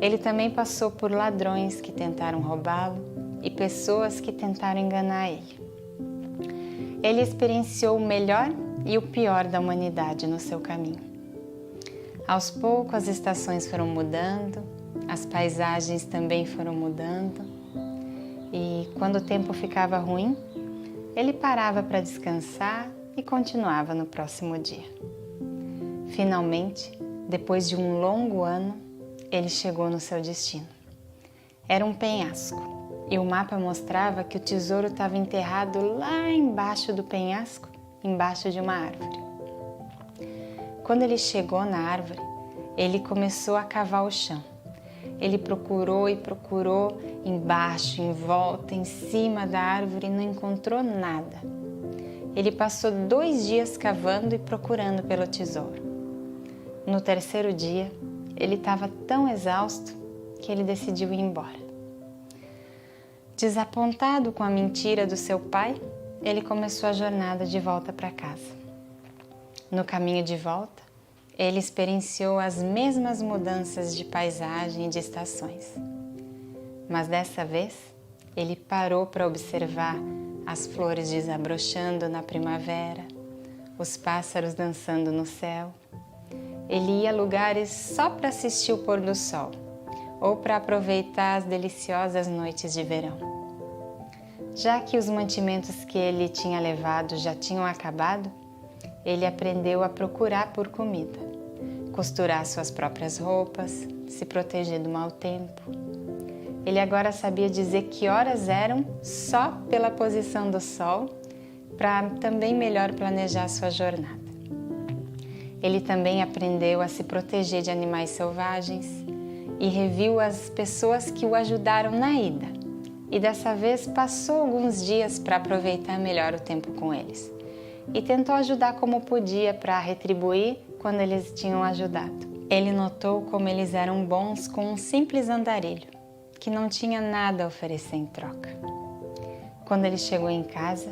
Ele também passou por ladrões que tentaram roubá-lo e pessoas que tentaram enganar ele. Ele experienciou o melhor e o pior da humanidade no seu caminho. Aos poucos, as estações foram mudando, as paisagens também foram mudando, e quando o tempo ficava ruim, ele parava para descansar e continuava no próximo dia. Finalmente, depois de um longo ano, ele chegou no seu destino. Era um penhasco, e o mapa mostrava que o tesouro estava enterrado lá embaixo do penhasco, embaixo de uma árvore. Quando ele chegou na árvore, ele começou a cavar o chão. Ele procurou e procurou embaixo, em volta, em cima da árvore e não encontrou nada. Ele passou 2 dias cavando e procurando pelo tesouro. No 3º dia, ele estava tão exausto que ele decidiu ir embora. Desapontado com a mentira do seu pai, ele começou a jornada de volta para casa. No caminho de volta, ele experienciou as mesmas mudanças de paisagem e de estações. Mas dessa vez, ele parou para observar as flores desabrochando na primavera, os pássaros dançando no céu. Ele ia a lugares só para assistir o pôr do sol ou para aproveitar as deliciosas noites de verão. Já que os mantimentos que ele tinha levado já tinham acabado, ele aprendeu a procurar por comida, costurar suas próprias roupas, se proteger do mau tempo. Ele agora sabia dizer que horas eram só pela posição do sol, para também melhor planejar sua jornada. Ele também aprendeu a se proteger de animais selvagens e reviu as pessoas que o ajudaram na ida. E dessa vez passou alguns dias para aproveitar melhor o tempo com eles. E tentou ajudar como podia para retribuir quando eles tinham ajudado. Ele notou como eles eram bons com um simples andarilho, que não tinha nada a oferecer em troca. Quando ele chegou em casa,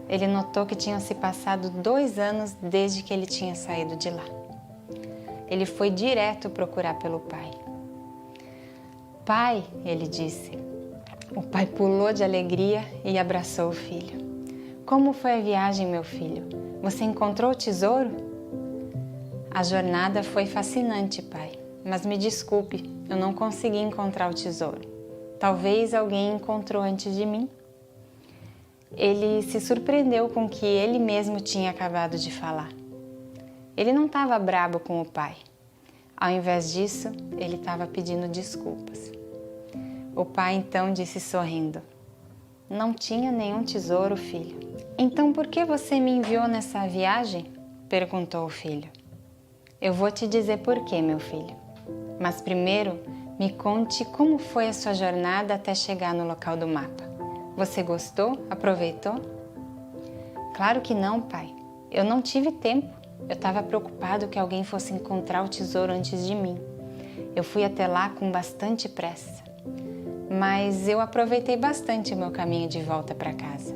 ele notou que tinham se passado 2 anos desde que ele tinha saído de lá. Ele foi direto procurar pelo pai. Pai, ele disse. O pai pulou de alegria e abraçou o filho. Como foi a viagem, meu filho? Você encontrou o tesouro? A jornada foi fascinante, pai, mas me desculpe, eu não consegui encontrar o tesouro. Talvez alguém encontrou antes de mim. Ele se surpreendeu com o que ele mesmo tinha acabado de falar. Ele não estava brabo com o pai. Ao invés disso, ele estava pedindo desculpas. O pai então disse sorrindo: Não tinha nenhum tesouro, filho. Então por que você me enviou nessa viagem? Perguntou o filho. Eu vou te dizer por quê, meu filho. Mas primeiro, me conte como foi a sua jornada até chegar no local do mapa. Você gostou? Aproveitou? Claro que não, pai. Eu não tive tempo. Eu estava preocupado que alguém fosse encontrar o tesouro antes de mim. Eu fui até lá com bastante pressa. Mas eu aproveitei bastante o meu caminho de volta para casa.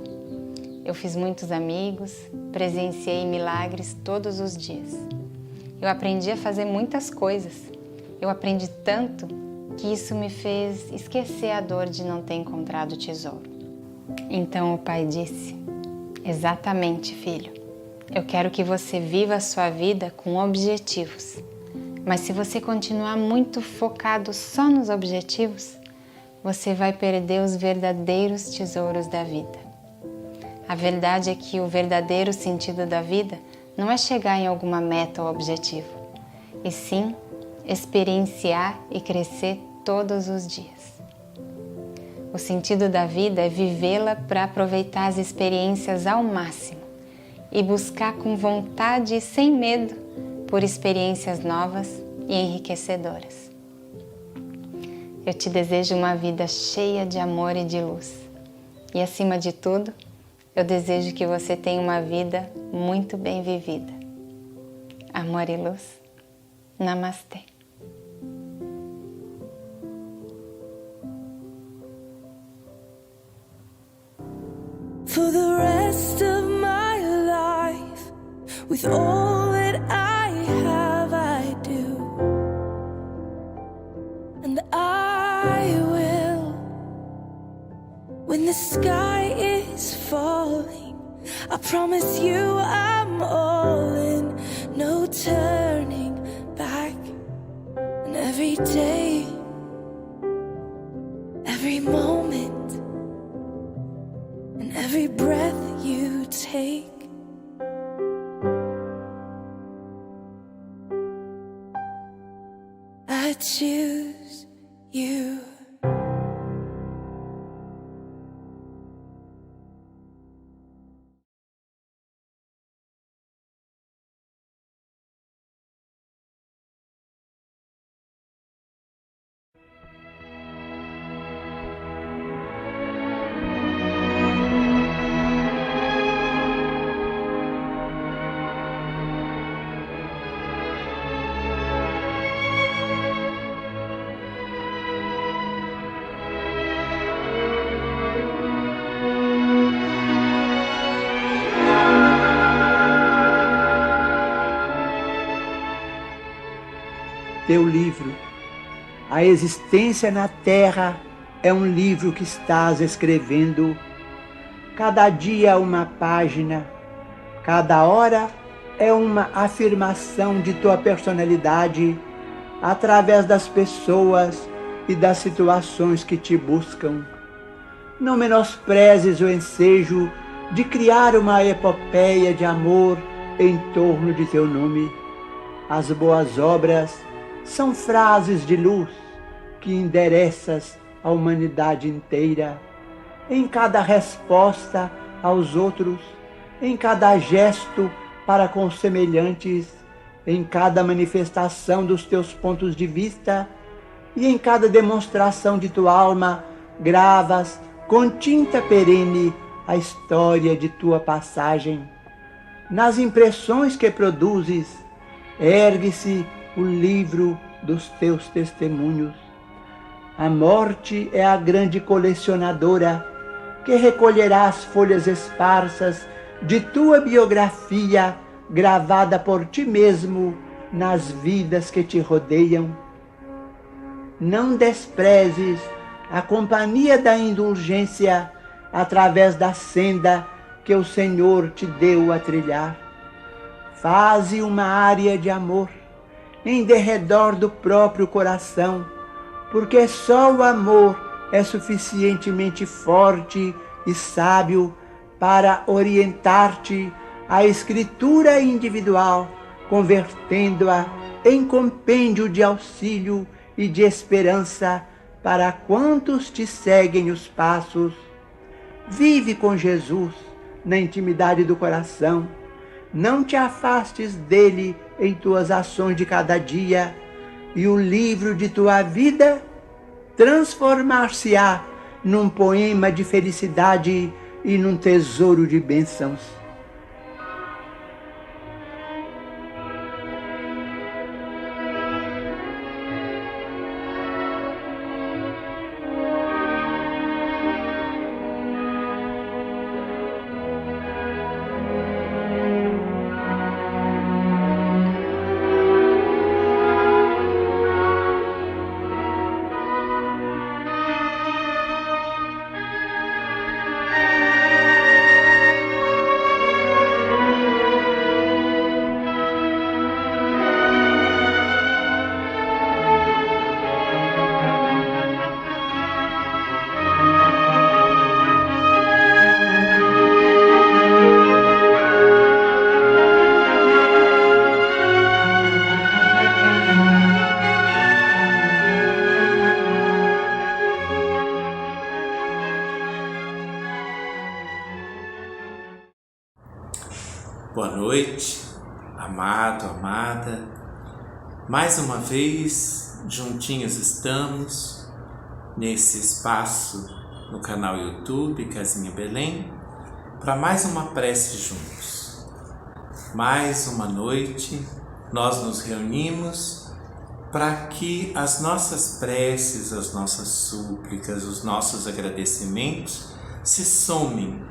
Eu fiz muitos amigos, presenciei milagres todos os dias. Eu aprendi a fazer muitas coisas. Eu aprendi tanto que isso me fez esquecer a dor de não ter encontrado o tesouro. Então o pai disse: exatamente, filho. Eu quero que você viva a sua vida com objetivos. Mas se você continuar muito focado só nos objetivos, você vai perder os verdadeiros tesouros da vida. A verdade é que o verdadeiro sentido da vida não é chegar em alguma meta ou objetivo, e sim experienciar e crescer todos os dias. O sentido da vida é vivê-la para aproveitar as experiências ao máximo e buscar com vontade e sem medo por experiências novas e enriquecedoras. Eu te desejo uma vida cheia de amor e de luz. E acima de tudo, eu desejo que você tenha uma vida muito bem vivida. Amor e luz. Namastê. For the rest of my life, with all that I have, I do, and I will. When the sky is falling, I promise you I'm all in, no turning back. And every day, every moment, and every breath you take, I choose you. Teu livro, A Existência na Terra, é um livro que estás escrevendo. Cada dia uma página, cada hora é uma afirmação de tua personalidade através das pessoas e das situações que te buscam. Não menosprezes o ensejo de criar uma epopeia de amor em torno de teu nome. As boas obras são frases de luz que endereças à humanidade inteira, em cada resposta aos outros, em cada gesto para com os semelhantes, em cada manifestação dos teus pontos de vista e em cada demonstração de tua alma, gravas com tinta perene a história de tua passagem. Nas impressões que produzes, ergue-se o livro dos teus testemunhos. A morte é a grande colecionadora que recolherá as folhas esparsas de tua biografia gravada por ti mesmo nas vidas que te rodeiam. Não desprezes a companhia da indulgência através da senda que o Senhor te deu a trilhar. Faze uma área de amor em derredor do próprio coração, porque só o amor é suficientemente forte e sábio para orientar-te à escritura individual, convertendo-a em compêndio de auxílio e de esperança para quantos te seguem os passos. Vive com Jesus na intimidade do coração. Não te afastes dele em tuas ações de cada dia, e o livro de tua vida transformar-se-á num poema de felicidade e num tesouro de bênçãos. Boa noite, amado, amada. Mais uma vez, juntinhos estamos nesse espaço no canal YouTube Casinha Belém para mais uma prece juntos. Mais uma noite, nós nos reunimos para que as nossas preces, as nossas súplicas, os nossos agradecimentos se somem,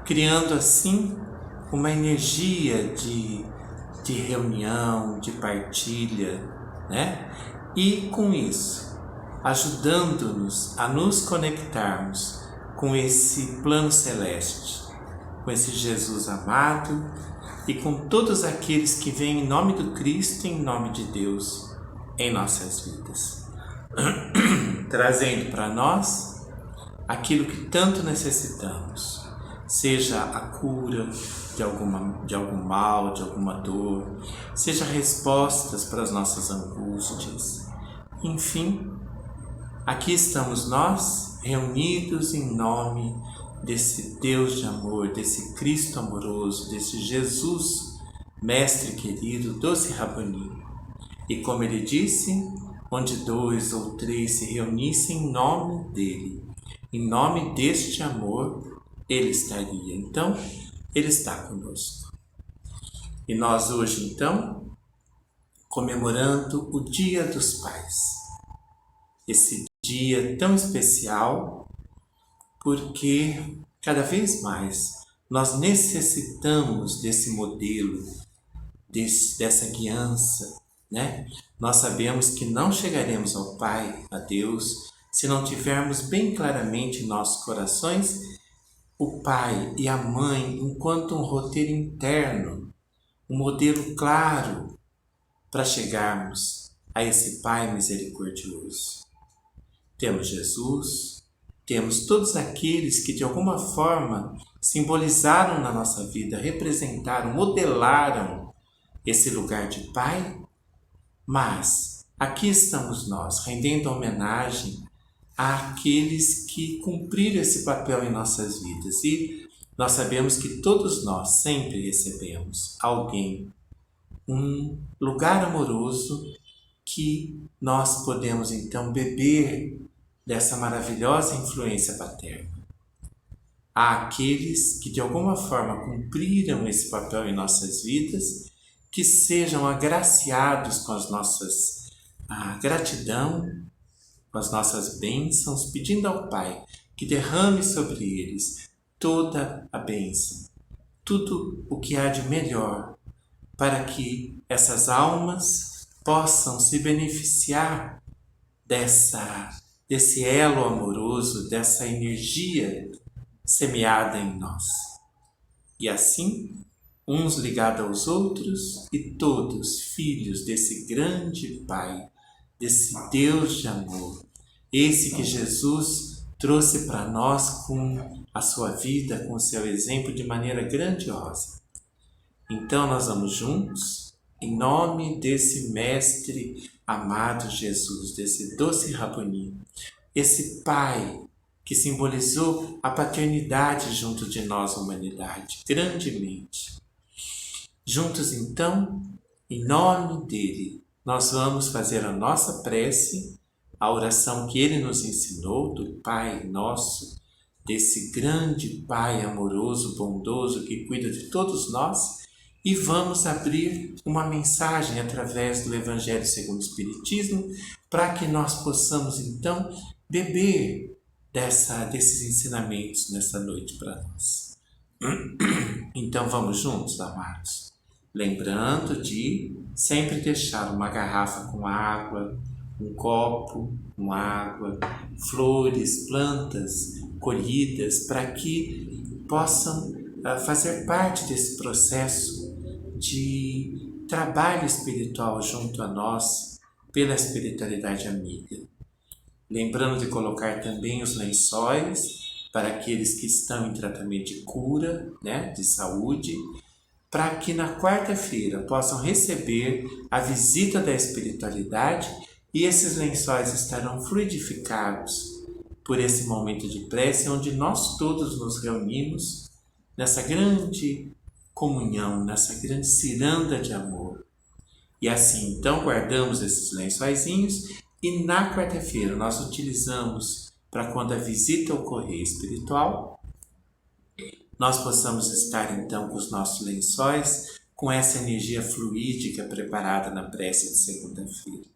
criando assim uma energia de reunião, de partilha, né? E com isso, ajudando-nos a nos conectarmos com esse plano celeste, com esse Jesus amado e com todos aqueles que vêm em nome do Cristo e em nome de Deus em nossas vidas, trazendo para nós aquilo que tanto necessitamos, seja a cura de algum mal, de alguma dor, seja respostas para as nossas angústias. Enfim, aqui estamos nós, reunidos em nome desse Deus de amor, desse Cristo amoroso, desse Jesus, Mestre querido, doce Rabboni. E como ele disse, onde 2 ou 3 se reunissem em nome dele, em nome deste amor, ele estaria. Então, ele está conosco. E nós hoje, então, comemorando o Dia dos Pais. Esse dia tão especial, porque cada vez mais nós necessitamos desse modelo, dessa guiança, né? Nós sabemos que não chegaremos ao Pai, a Deus, se não tivermos bem claramente em nossos corações o pai e a mãe enquanto um roteiro interno, um modelo claro para chegarmos a esse Pai misericordioso. Temos Jesus, temos todos aqueles que de alguma forma simbolizaram na nossa vida, representaram, modelaram esse lugar de pai, mas aqui estamos nós, rendendo homenagem àqueles que cumpriram esse papel em nossas vidas. E nós sabemos que todos nós sempre recebemos alguém, um lugar amoroso que nós podemos então beber dessa maravilhosa influência paterna. Há aqueles que de alguma forma cumpriram esse papel em nossas vidas, que sejam agraciados com as nossas gratidão, com as nossas bênçãos, pedindo ao Pai que derrame sobre eles toda a bênção, tudo o que há de melhor, para que essas almas possam se beneficiar desse elo amoroso, dessa energia semeada em nós. E assim, uns ligados aos outros e todos filhos desse grande Pai, desse Deus de amor, esse que Jesus trouxe para nós com a sua vida, com o seu exemplo de maneira grandiosa. Então nós vamos juntos, em nome desse Mestre amado Jesus, desse doce Rabboni, esse Pai que simbolizou a paternidade junto de nós, a humanidade, grandemente. Juntos então, em nome dele, nós vamos fazer a nossa prece, a oração que ele nos ensinou, do Pai Nosso, desse grande Pai amoroso, bondoso, que cuida de todos nós, e vamos abrir uma mensagem através do Evangelho segundo o Espiritismo, para que nós possamos então beber desses ensinamentos nessa noite para nós. Então vamos juntos, amados, lembrando de sempre deixar uma garrafa com água, um copo com água, flores, plantas colhidas, para que possam fazer parte desse processo de trabalho espiritual junto a nós, pela espiritualidade amiga. Lembrando de colocar também os lençóis para aqueles que estão em tratamento de cura, né, de saúde, para que na quarta-feira possam receber a visita da espiritualidade, e esses lençóis estarão fluidificados por esse momento de prece, onde nós todos nos reunimos nessa grande comunhão, nessa grande ciranda de amor. E assim, então, guardamos esses lençóizinhos e na quarta-feira nós utilizamos para quando a visita ocorrer espiritual, nós possamos estar então com os nossos lençóis, com essa energia fluídica preparada na prece de segunda-feira.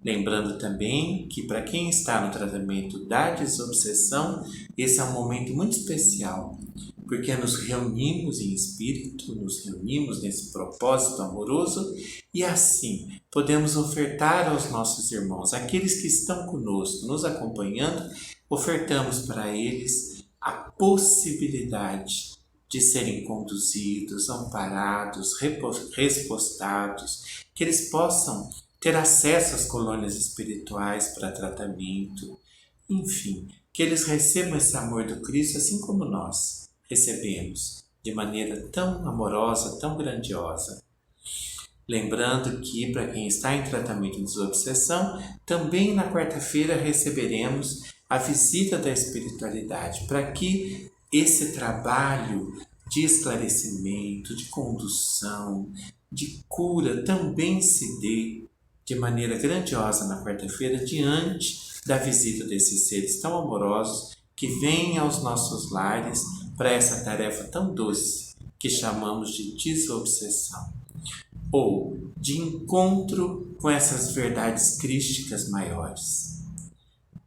Lembrando também que para quem está no tratamento da desobsessão, esse é um momento muito especial, porque nos reunimos em espírito, nos reunimos nesse propósito amoroso e assim podemos ofertar aos nossos irmãos, aqueles que estão conosco, nos acompanhando, ofertamos para eles a possibilidade de serem conduzidos, amparados, respostados, que eles possam ter acesso às colônias espirituais para tratamento, enfim, que eles recebam esse amor do Cristo assim como nós recebemos, de maneira tão amorosa, tão grandiosa. Lembrando que, para quem está em tratamento de desobsessão, também na quarta-feira receberemos a visita da espiritualidade, para que esse trabalho de esclarecimento, de condução, de cura também se dê de maneira grandiosa na quarta-feira, diante da visita desses seres tão amorosos que vêm aos nossos lares para essa tarefa tão doce que chamamos de desobsessão, ou de encontro com essas verdades crísticas maiores.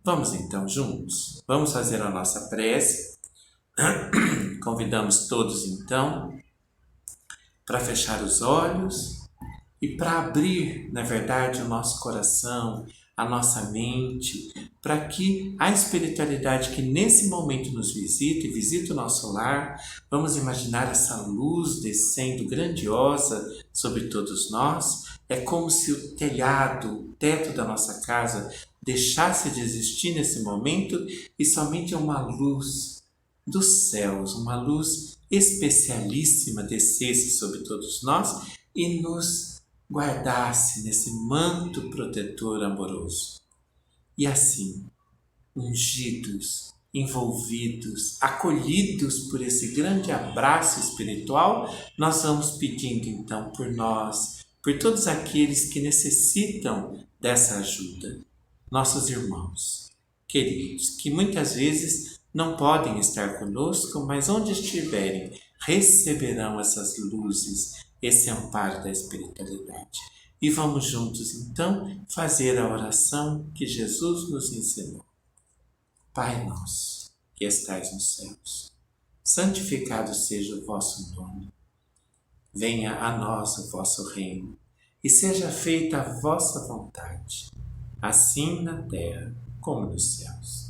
Vamos então juntos? Vamos fazer a nossa prece. Convidamos todos então para fechar os olhos e para abrir, na verdade, o nosso coração, a nossa mente, para que a espiritualidade que nesse momento nos visita e visita o nosso lar, vamos imaginar essa luz descendo grandiosa sobre todos nós. É como se o telhado, o teto da nossa casa deixasse de existir nesse momento e somente uma luz dos céus, uma luz especialíssima descesse sobre todos nós e nos guardasse nesse manto protetor amoroso. E assim, ungidos, envolvidos, acolhidos por esse grande abraço espiritual, nós vamos pedindo então por nós, por todos aqueles que necessitam dessa ajuda, nossos irmãos queridos, que muitas vezes não podem estar conosco, mas onde estiverem, receberão essas luzes, esse amparo da espiritualidade. E vamos juntos, então, fazer a oração que Jesus nos ensinou. Pai nosso, que estais nos céus, santificado seja o vosso nome. Venha a nós o vosso reino, e seja feita a vossa vontade, assim na terra como nos céus.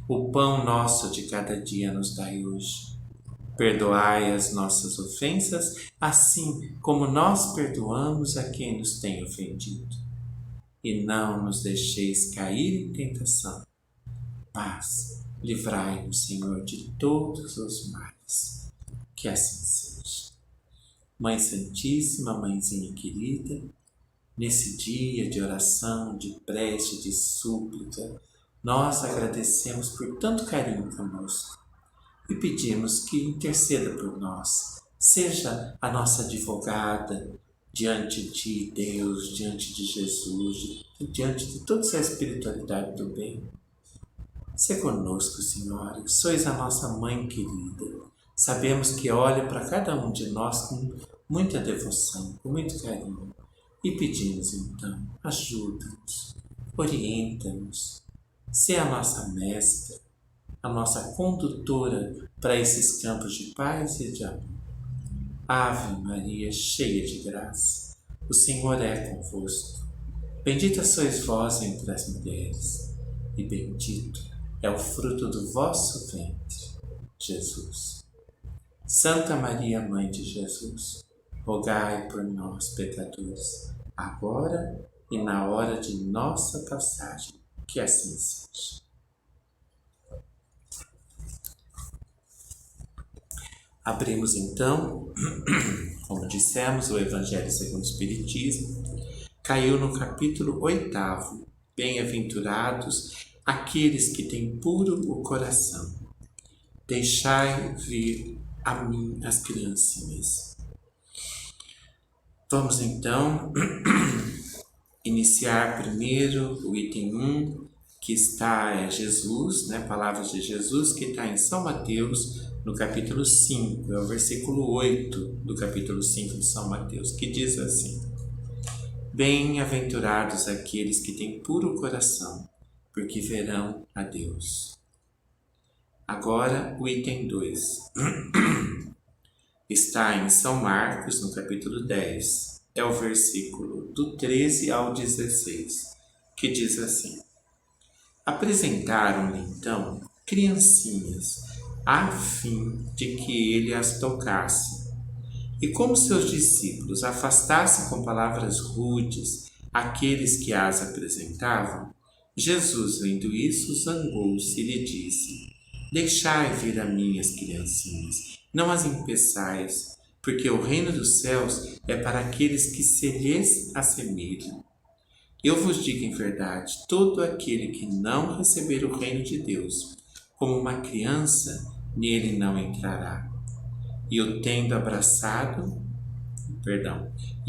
O pão nosso de cada dia nos dai hoje. Perdoai as nossas ofensas, assim como nós perdoamos a quem nos tem ofendido. E não nos deixeis cair em tentação, mas livrai-nos, Senhor, de todos os males. Que assim seja. Mãe Santíssima, Mãezinha querida, nesse dia de oração, de prece, de súplica, nós agradecemos por tanto carinho conosco e pedimos que interceda por nós, seja a nossa advogada diante de Deus, diante de Jesus, diante de toda essa espiritualidade do bem. Se conosco, Senhora, sois a nossa Mãe querida. Sabemos que olha para cada um de nós com muita devoção, com muito carinho. E pedimos então, ajuda-nos, orienta-nos, se a nossa mestra, a nossa condutora para esses campos de paz e de amor. Ave Maria, cheia de graça, o Senhor é convosco. Bendita sois vós entre as mulheres, e bendito é o fruto do vosso ventre, Jesus. Santa Maria, Mãe de Jesus, rogai por nós, pecadores, agora e na hora de nossa passagem, que assim seja. Abrimos então, como dissemos, o Evangelho segundo o Espiritismo. Caiu no capítulo 8º. Bem-aventurados aqueles que têm puro o coração. Deixai vir a mim as criancinhas. Vamos então iniciar primeiro o item 1, que está Jesus, né, palavras de Jesus, que está em São Mateus, no capítulo 5, é o versículo 8 do capítulo 5 de São Mateus, que diz assim: Bem-aventurados aqueles que têm puro coração, porque verão a Deus. Agora o item 2 está em São Marcos, no capítulo 10, é o versículo do 13 ao 16, que diz assim: Apresentaram-lhe então criancinhas, a fim de que ele as tocasse. E como seus discípulos afastassem com palavras rudes aqueles que as apresentavam, Jesus, vendo isso, zangou-se e lhe disse: Deixai vir a mim as criancinhas, não as impeçais, porque o reino dos céus é para aqueles que se lhes assemelham. Eu vos digo em verdade, todo aquele que não receber o reino de Deus como uma criança, nele não entrará. E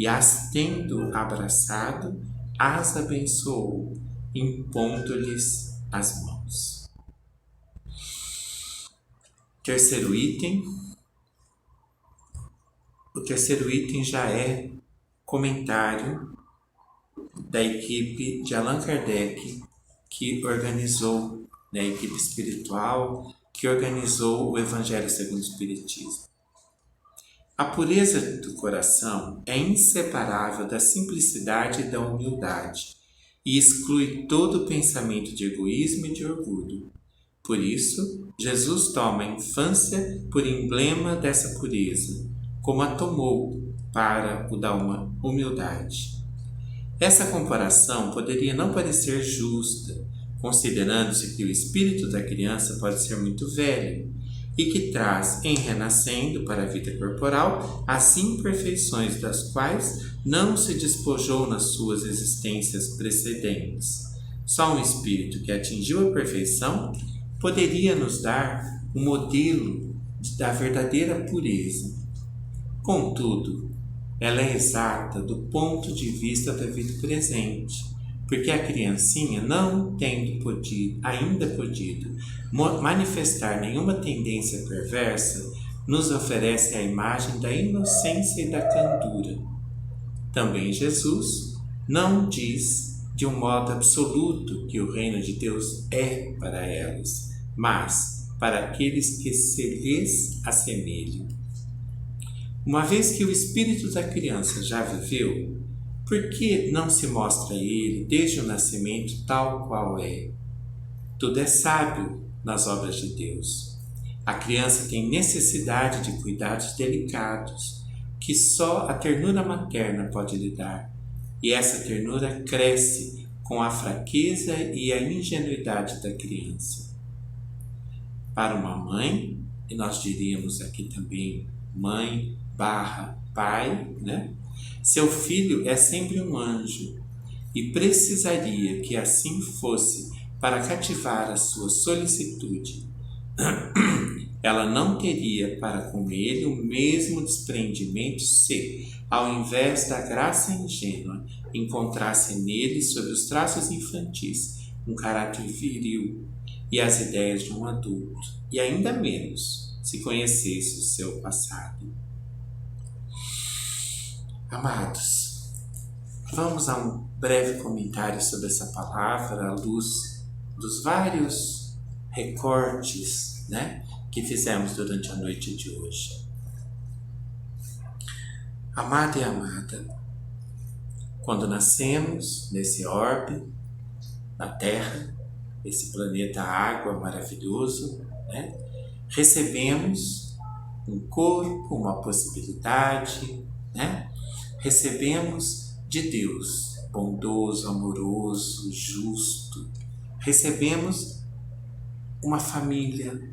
as tendo abraçado, as abençoou, impondo-lhes as mãos. Terceiro item. O terceiro item já é comentário da equipe de Allan Kardec, que organizou, da equipe espiritual, que organizou o Evangelho segundo o Espiritismo. A pureza do coração é inseparável da simplicidade e da humildade e exclui todo pensamento de egoísmo e de orgulho. Por isso, Jesus toma a infância por emblema dessa pureza, como a tomou para o da humildade. Essa comparação poderia não parecer justa, considerando-se que o espírito da criança pode ser muito velho e que traz, em renascendo para a vida corporal, as imperfeições das quais não se despojou nas suas existências precedentes. Só um espírito que atingiu a perfeição poderia nos dar um modelo da verdadeira pureza. Contudo, ela é exata do ponto de vista da vida presente, porque a criancinha, não tendo ainda podido manifestar nenhuma tendência perversa, nos oferece a imagem da inocência e da candura. Também Jesus não diz de um modo absoluto que o reino de Deus é para elas, mas para aqueles que se lhes assemelham. Uma vez que o espírito da criança já viveu, por que não se mostra a ele, desde o nascimento, tal qual é? Tudo é sábio nas obras de Deus. A criança tem necessidade de cuidados delicados, que só a ternura materna pode lhe dar, e essa ternura cresce com a fraqueza e a ingenuidade da criança. Para uma mãe, e nós diríamos aqui também mãe / pai, né? Seu filho é sempre um anjo e precisaria que assim fosse para cativar a sua solicitude. Ela não teria para com ele o mesmo desprendimento se, ao invés da graça ingênua, encontrasse nele, sob os traços infantis, um caráter viril e as ideias de um adulto, e ainda menos se conhecesse o seu passado. Amados, vamos a um breve comentário sobre essa palavra à luz dos vários recortes, né, que fizemos durante a noite de hoje. Amado e amada, quando nascemos nesse orbe, na Terra, esse planeta água maravilhoso, né, recebemos um corpo, uma possibilidade, né? Recebemos de Deus, bondoso, amoroso, justo. Recebemos uma família,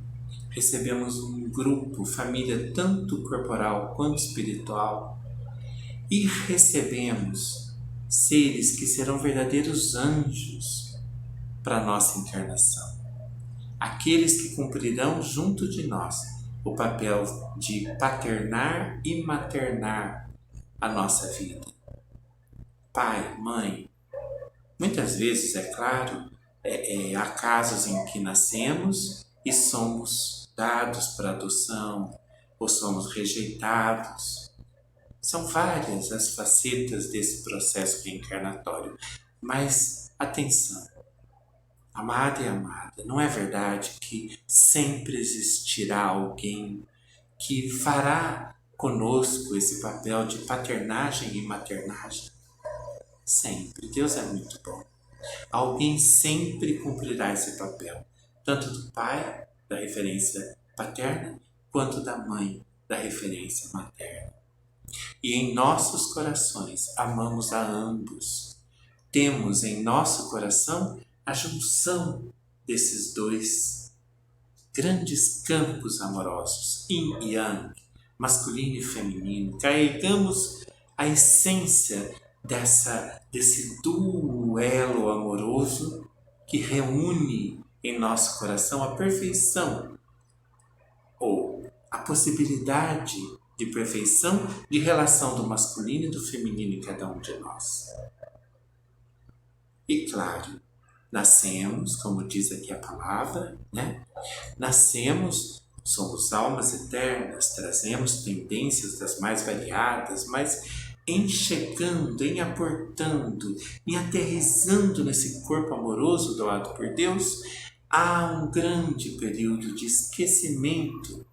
recebemos um grupo, família tanto corporal quanto espiritual. E recebemos seres que serão verdadeiros anjos para a nossa encarnação. Aqueles que cumprirão junto de nós o papel de paternar e maternar a nossa vida. Pai, mãe, muitas vezes, é claro, há casos em que nascemos e somos dados para adoção ou somos rejeitados. São várias as facetas desse processo reencarnatório. Mas, atenção, amada e amada, não é verdade que sempre existirá alguém que fará conosco esse papel de paternagem e maternagem? Sempre. Deus é muito bom. Alguém sempre cumprirá esse papel, tanto do pai, da referência paterna, quanto da mãe, da referência materna. E em nossos corações amamos a ambos. Temos em nosso coração a junção desses dois grandes campos amorosos, yin e yang, masculino e feminino. Carregamos a essência desse duelo amoroso que reúne em nosso coração a perfeição ou a possibilidade de perfeição de relação do masculino e do feminino em cada um de nós. E claro, nascemos, como diz aqui a palavra, Nascemos, somos almas eternas, trazemos tendências das mais variadas, mas em chegando, em aportando, em aterrissando nesse corpo amoroso doado por Deus, há um grande período de esquecimento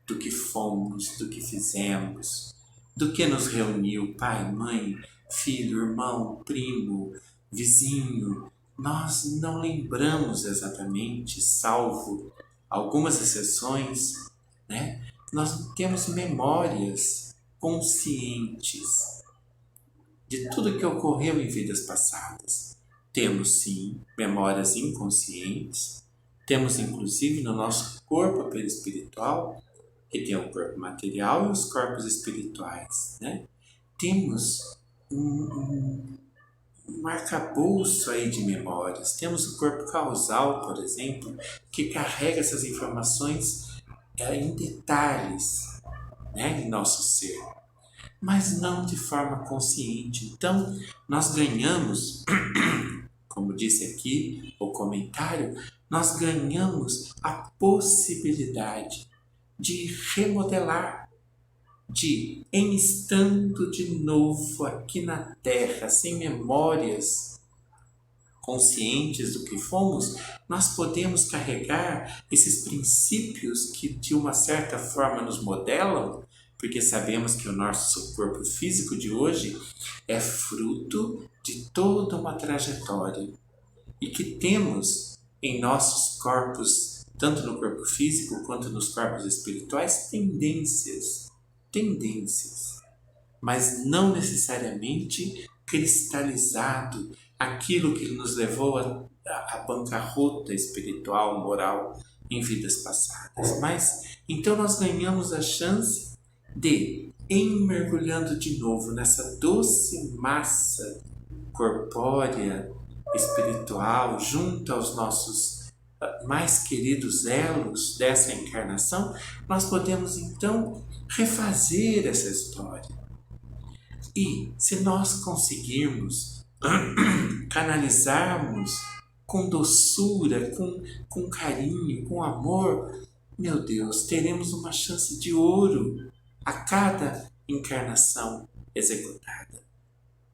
do que fomos, do que fizemos, do que nos reuniu, pai, mãe, filho, irmão, primo, vizinho. Nós não lembramos exatamente, salvo algumas exceções, Nós não temos memórias conscientes de tudo que ocorreu em vidas passadas. Temos, sim, memórias inconscientes, temos, inclusive, no nosso corpo perispiritual, que tem o corpo material e os corpos espirituais, Temos um arcabouço aí de memórias. Temos o corpo causal, por exemplo, que carrega essas informações em detalhes, em nosso ser, mas não de forma consciente. Então, nós ganhamos, como disse aqui o comentário, nós ganhamos a possibilidade de remodelar, de, em estando de novo aqui na Terra, sem memórias conscientes do que fomos, nós podemos carregar esses princípios que de uma certa forma nos modelam, porque sabemos que o nosso corpo físico de hoje é fruto de toda uma trajetória e que temos em nossos corpos, tanto no corpo físico quanto nos corpos espirituais, tendências, mas não necessariamente cristalizado aquilo que nos levou à bancarrota espiritual, moral em vidas passadas. Mas então nós ganhamos a chance de, em mergulhando de novo nessa doce massa corpórea, espiritual, junto aos nossos mais queridos elos dessa encarnação, nós podemos então refazer essa história. E se nós conseguirmos canalizarmos com doçura, com carinho, com amor, meu Deus, teremos uma chance de ouro a cada encarnação executada.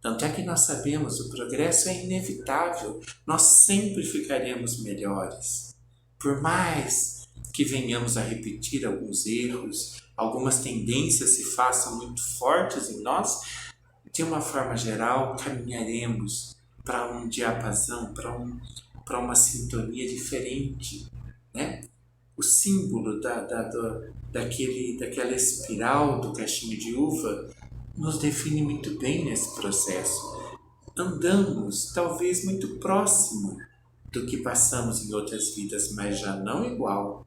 Tanto é que nós sabemos, o progresso é inevitável, nós sempre ficaremos melhores. Por mais que venhamos a repetir alguns erros, algumas tendências se façam muito fortes em nós, de uma forma geral, caminharemos para um diapasão, para uma sintonia diferente, O símbolo daquela espiral do cachinho de uva nos define muito bem nesse processo. Andamos, talvez, muito próximo do que passamos em outras vidas, mas já não igual,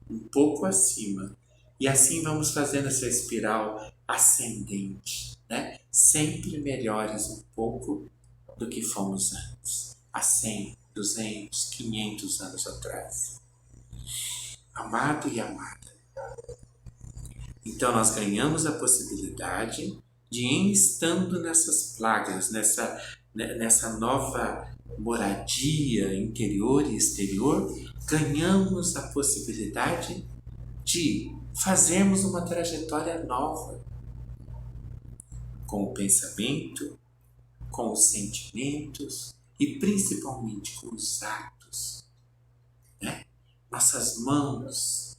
um pouco acima. E assim vamos fazendo essa espiral ascendente, Sempre melhores um pouco do que fomos antes, há 100, 200, 500 anos atrás. Amado e amada, Então nós ganhamos a possibilidade de, em estando nessas plagas, nessa nova moradia interior e exterior, ganhamos a possibilidade de fazermos uma trajetória nova, com o pensamento, com os sentimentos e principalmente com os atos, né? Nossas mãos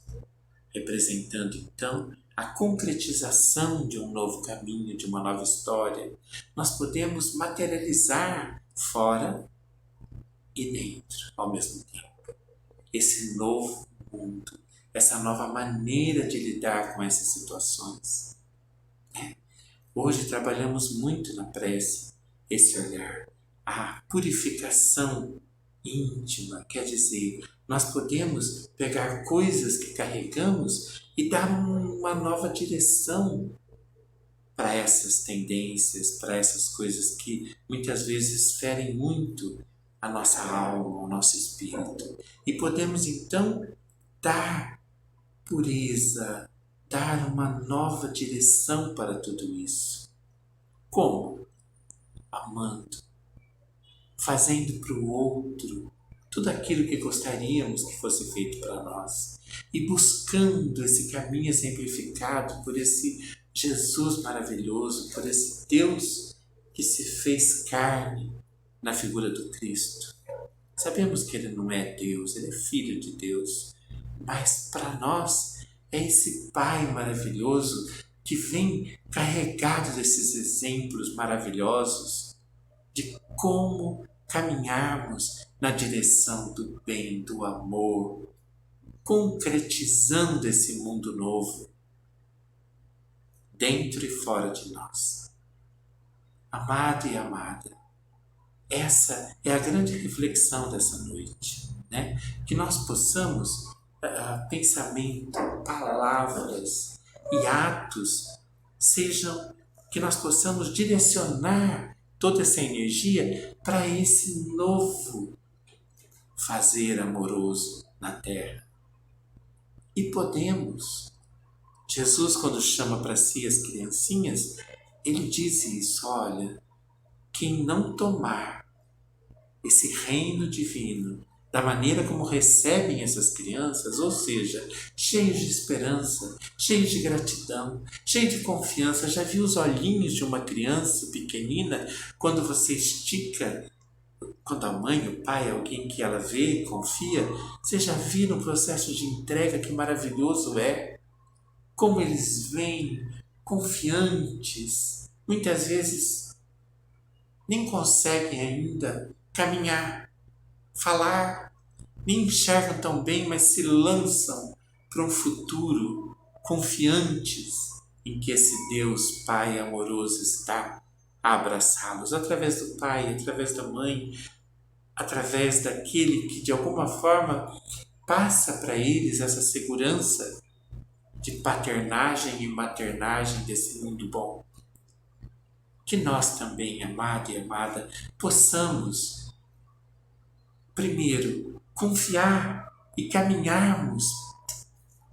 representando então a concretização de um novo caminho, de uma nova história. Nós podemos materializar fora e dentro ao mesmo tempo esse novo mundo, essa nova maneira de lidar com essas situações, né? Hoje trabalhamos muito na prece esse olhar, a purificação íntima, quer dizer, nós podemos pegar coisas que carregamos e dar uma nova direção para essas tendências, para essas coisas que muitas vezes ferem muito a nossa alma, o nosso espírito. E podemos então dar pureza, dar uma nova direção para tudo isso. Como? Amando, fazendo para o outro tudo aquilo que gostaríamos que fosse feito para nós e buscando esse caminho exemplificado por esse Jesus maravilhoso, por esse Deus que se fez carne na figura do Cristo. Sabemos que Ele não é Deus, Ele é Filho de Deus, mas para nós é esse Pai maravilhoso que vem carregado desses exemplos maravilhosos de como caminharmos na direção do bem, do amor, concretizando esse mundo novo, dentro e fora de nós. Amado e amada, essa é a grande reflexão dessa noite, né? Que nós possamos, pensamento, palavras e atos, que nós possamos direcionar toda essa energia para esse novo fazer amoroso na terra. E podemos, Jesus, quando chama para si as criancinhas, ele diz isso: olha, quem não tomar esse reino divino da maneira como recebem essas crianças, ou seja, cheios de esperança, cheios de gratidão, cheios de confiança. Já viu os olhinhos de uma criança pequenina quando você estica, quando a mãe, o pai, alguém que ela vê e confia? Você já viu no processo de entrega que maravilhoso é? Como eles vêm confiantes, muitas vezes nem conseguem ainda caminhar, falar, nem enxergam tão bem, mas se lançam para um futuro confiantes em que esse Deus Pai amoroso está a abraçá-los, através do pai, através da mãe, através daquele que de alguma forma passa para eles essa segurança de paternagem e maternagem desse mundo bom. Que nós também, amado e amada, possamos, primeiro, confiar e caminharmos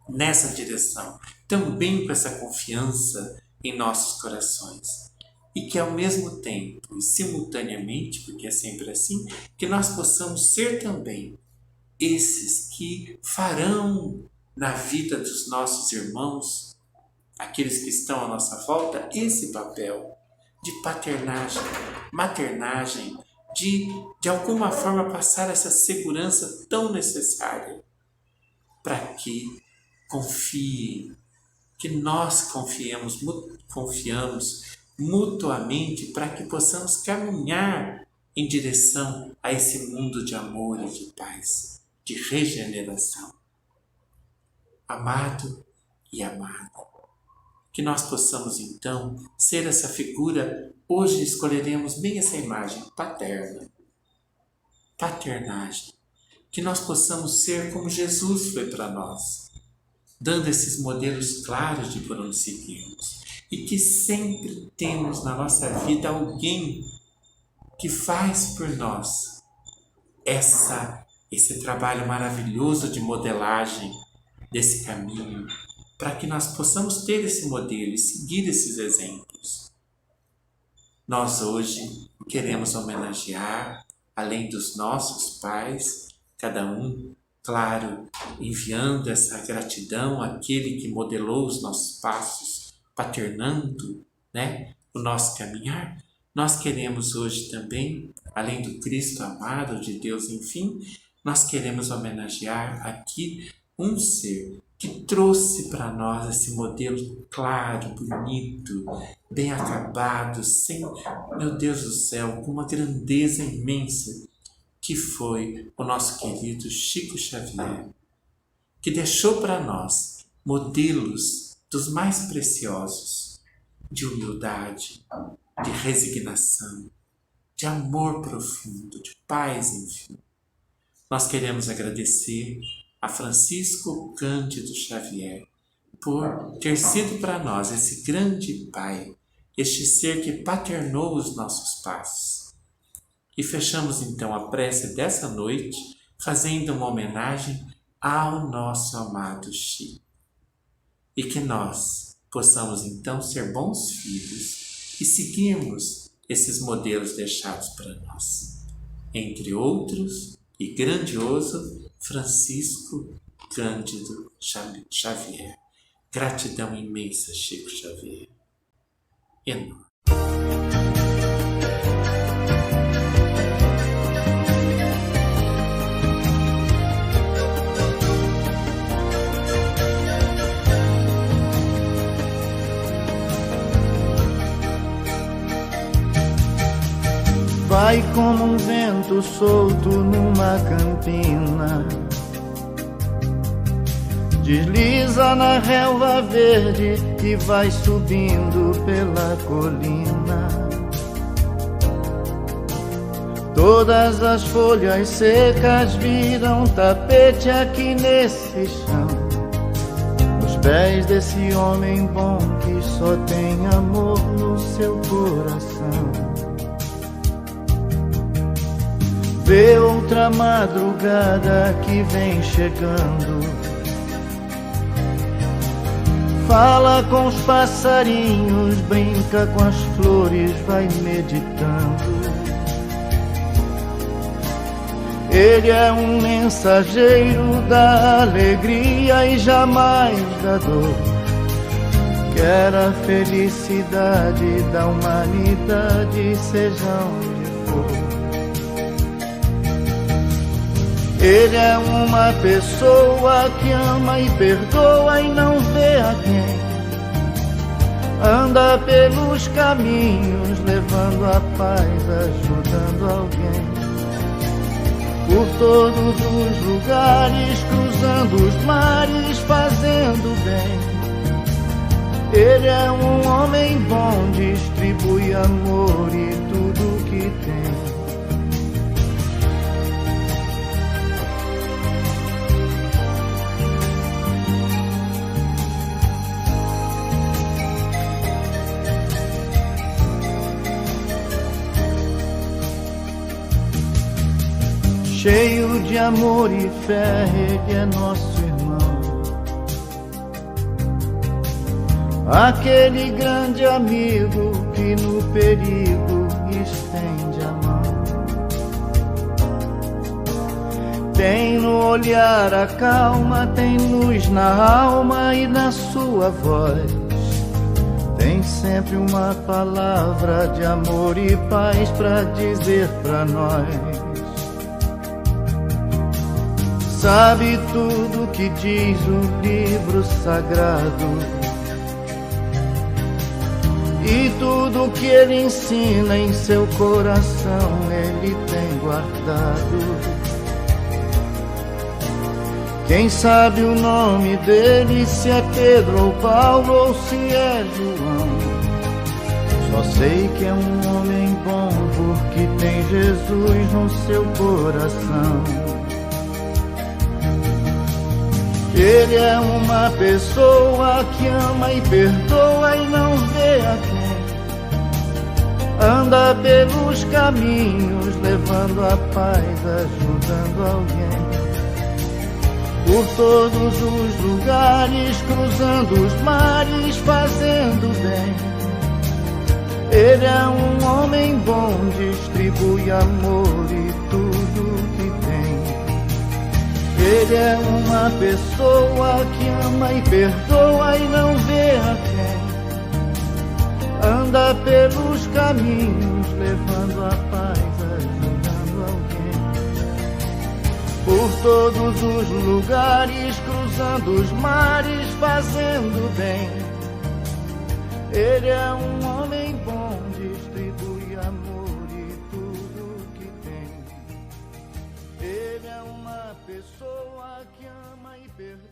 nessa direção, também com essa confiança em nossos corações. E que ao mesmo tempo e simultaneamente, porque é sempre assim, que nós possamos ser também esses que farão na vida dos nossos irmãos, aqueles que estão à nossa volta, esse papel de paternagem, maternagem, de alguma forma passar essa segurança tão necessária para que confiem, que nós confiamos mutuamente para que possamos caminhar em direção a esse mundo de amor e de paz, de regeneração. Amado e amada, que nós possamos então ser essa figura. Hoje escolheremos bem essa imagem paterna, paternagem, que nós possamos ser como Jesus foi para nós, dando esses modelos claros de por onde seguirmos, e que sempre temos na nossa vida alguém que faz por nós esse trabalho maravilhoso de modelagem desse caminho para que nós possamos ter esse modelo e seguir esses exemplos. Nós hoje queremos homenagear, além dos nossos pais, cada um, claro, enviando essa gratidão àquele que modelou os nossos passos, paternando, o nosso caminhar. Nós queremos hoje também, além do Cristo amado de Deus, enfim, nós queremos homenagear aqui um ser que trouxe para nós esse modelo claro, bonito, bem acabado, sem, meu Deus do céu, com uma grandeza imensa, que foi o nosso querido Chico Xavier, que deixou para nós modelos dos mais preciosos, de humildade, de resignação, de amor profundo, de paz, enfim. Nós queremos agradecer a Francisco Cândido Xavier por ter sido para nós esse grande pai, este ser que paternou os nossos passos. E fechamos então a prece dessa noite fazendo uma homenagem ao nosso amado Chico. E que nós possamos então ser bons filhos e seguirmos esses modelos deixados para nós. Entre outros, e grandioso, Francisco Cândido Xavier. Gratidão imensa, Chico Xavier. Enorme. Vai como um vento solto numa campina, desliza na relva verde e vai subindo pela colina. Todas as folhas secas viram tapete aqui nesse chão, nos pés desse homem bom que só tem amor no seu coração. Vê outra madrugada que vem chegando, fala com os passarinhos, brinca com as flores, vai meditando. Ele é um mensageiro da alegria e jamais da dor. Quer a felicidade da humanidade, seja onde for. Ele é uma pessoa que ama e perdoa e não vê a quem. Anda pelos caminhos, levando a paz, ajudando alguém. Por todos os lugares, cruzando os mares, fazendo bem. Ele é um homem bom, distribui amor e tudo que tem. Cheio de amor e fé, ele é nosso irmão. Aquele grande amigo que no perigo estende a mão. Tem no olhar a calma, tem luz na alma e na sua voz. Tem sempre uma palavra de amor e paz pra dizer pra nós. Sabe tudo que diz o livro sagrado e tudo que ele ensina em seu coração ele tem guardado. Quem sabe o nome dele, se é Pedro ou Paulo ou se é João. Só sei que é um homem bom porque tem Jesus no seu coração. Ele é uma pessoa que ama e perdoa e não vê a quem. Anda pelos caminhos, levando a paz, ajudando alguém. por todos os lugares, cruzando os mares, fazendo bem. Ele é um homem bom, distribui amor e tudo que tem. Ele é uma pessoa que ama e perdoa e não vê a quem. Anda pelos caminhos, levando a paz, ajudando alguém. Por todos os lugares, cruzando os mares, fazendo bem. Ele é um homem bom, distribui amor e tudo que tem. Ele é uma pessoa que ama e perdoa.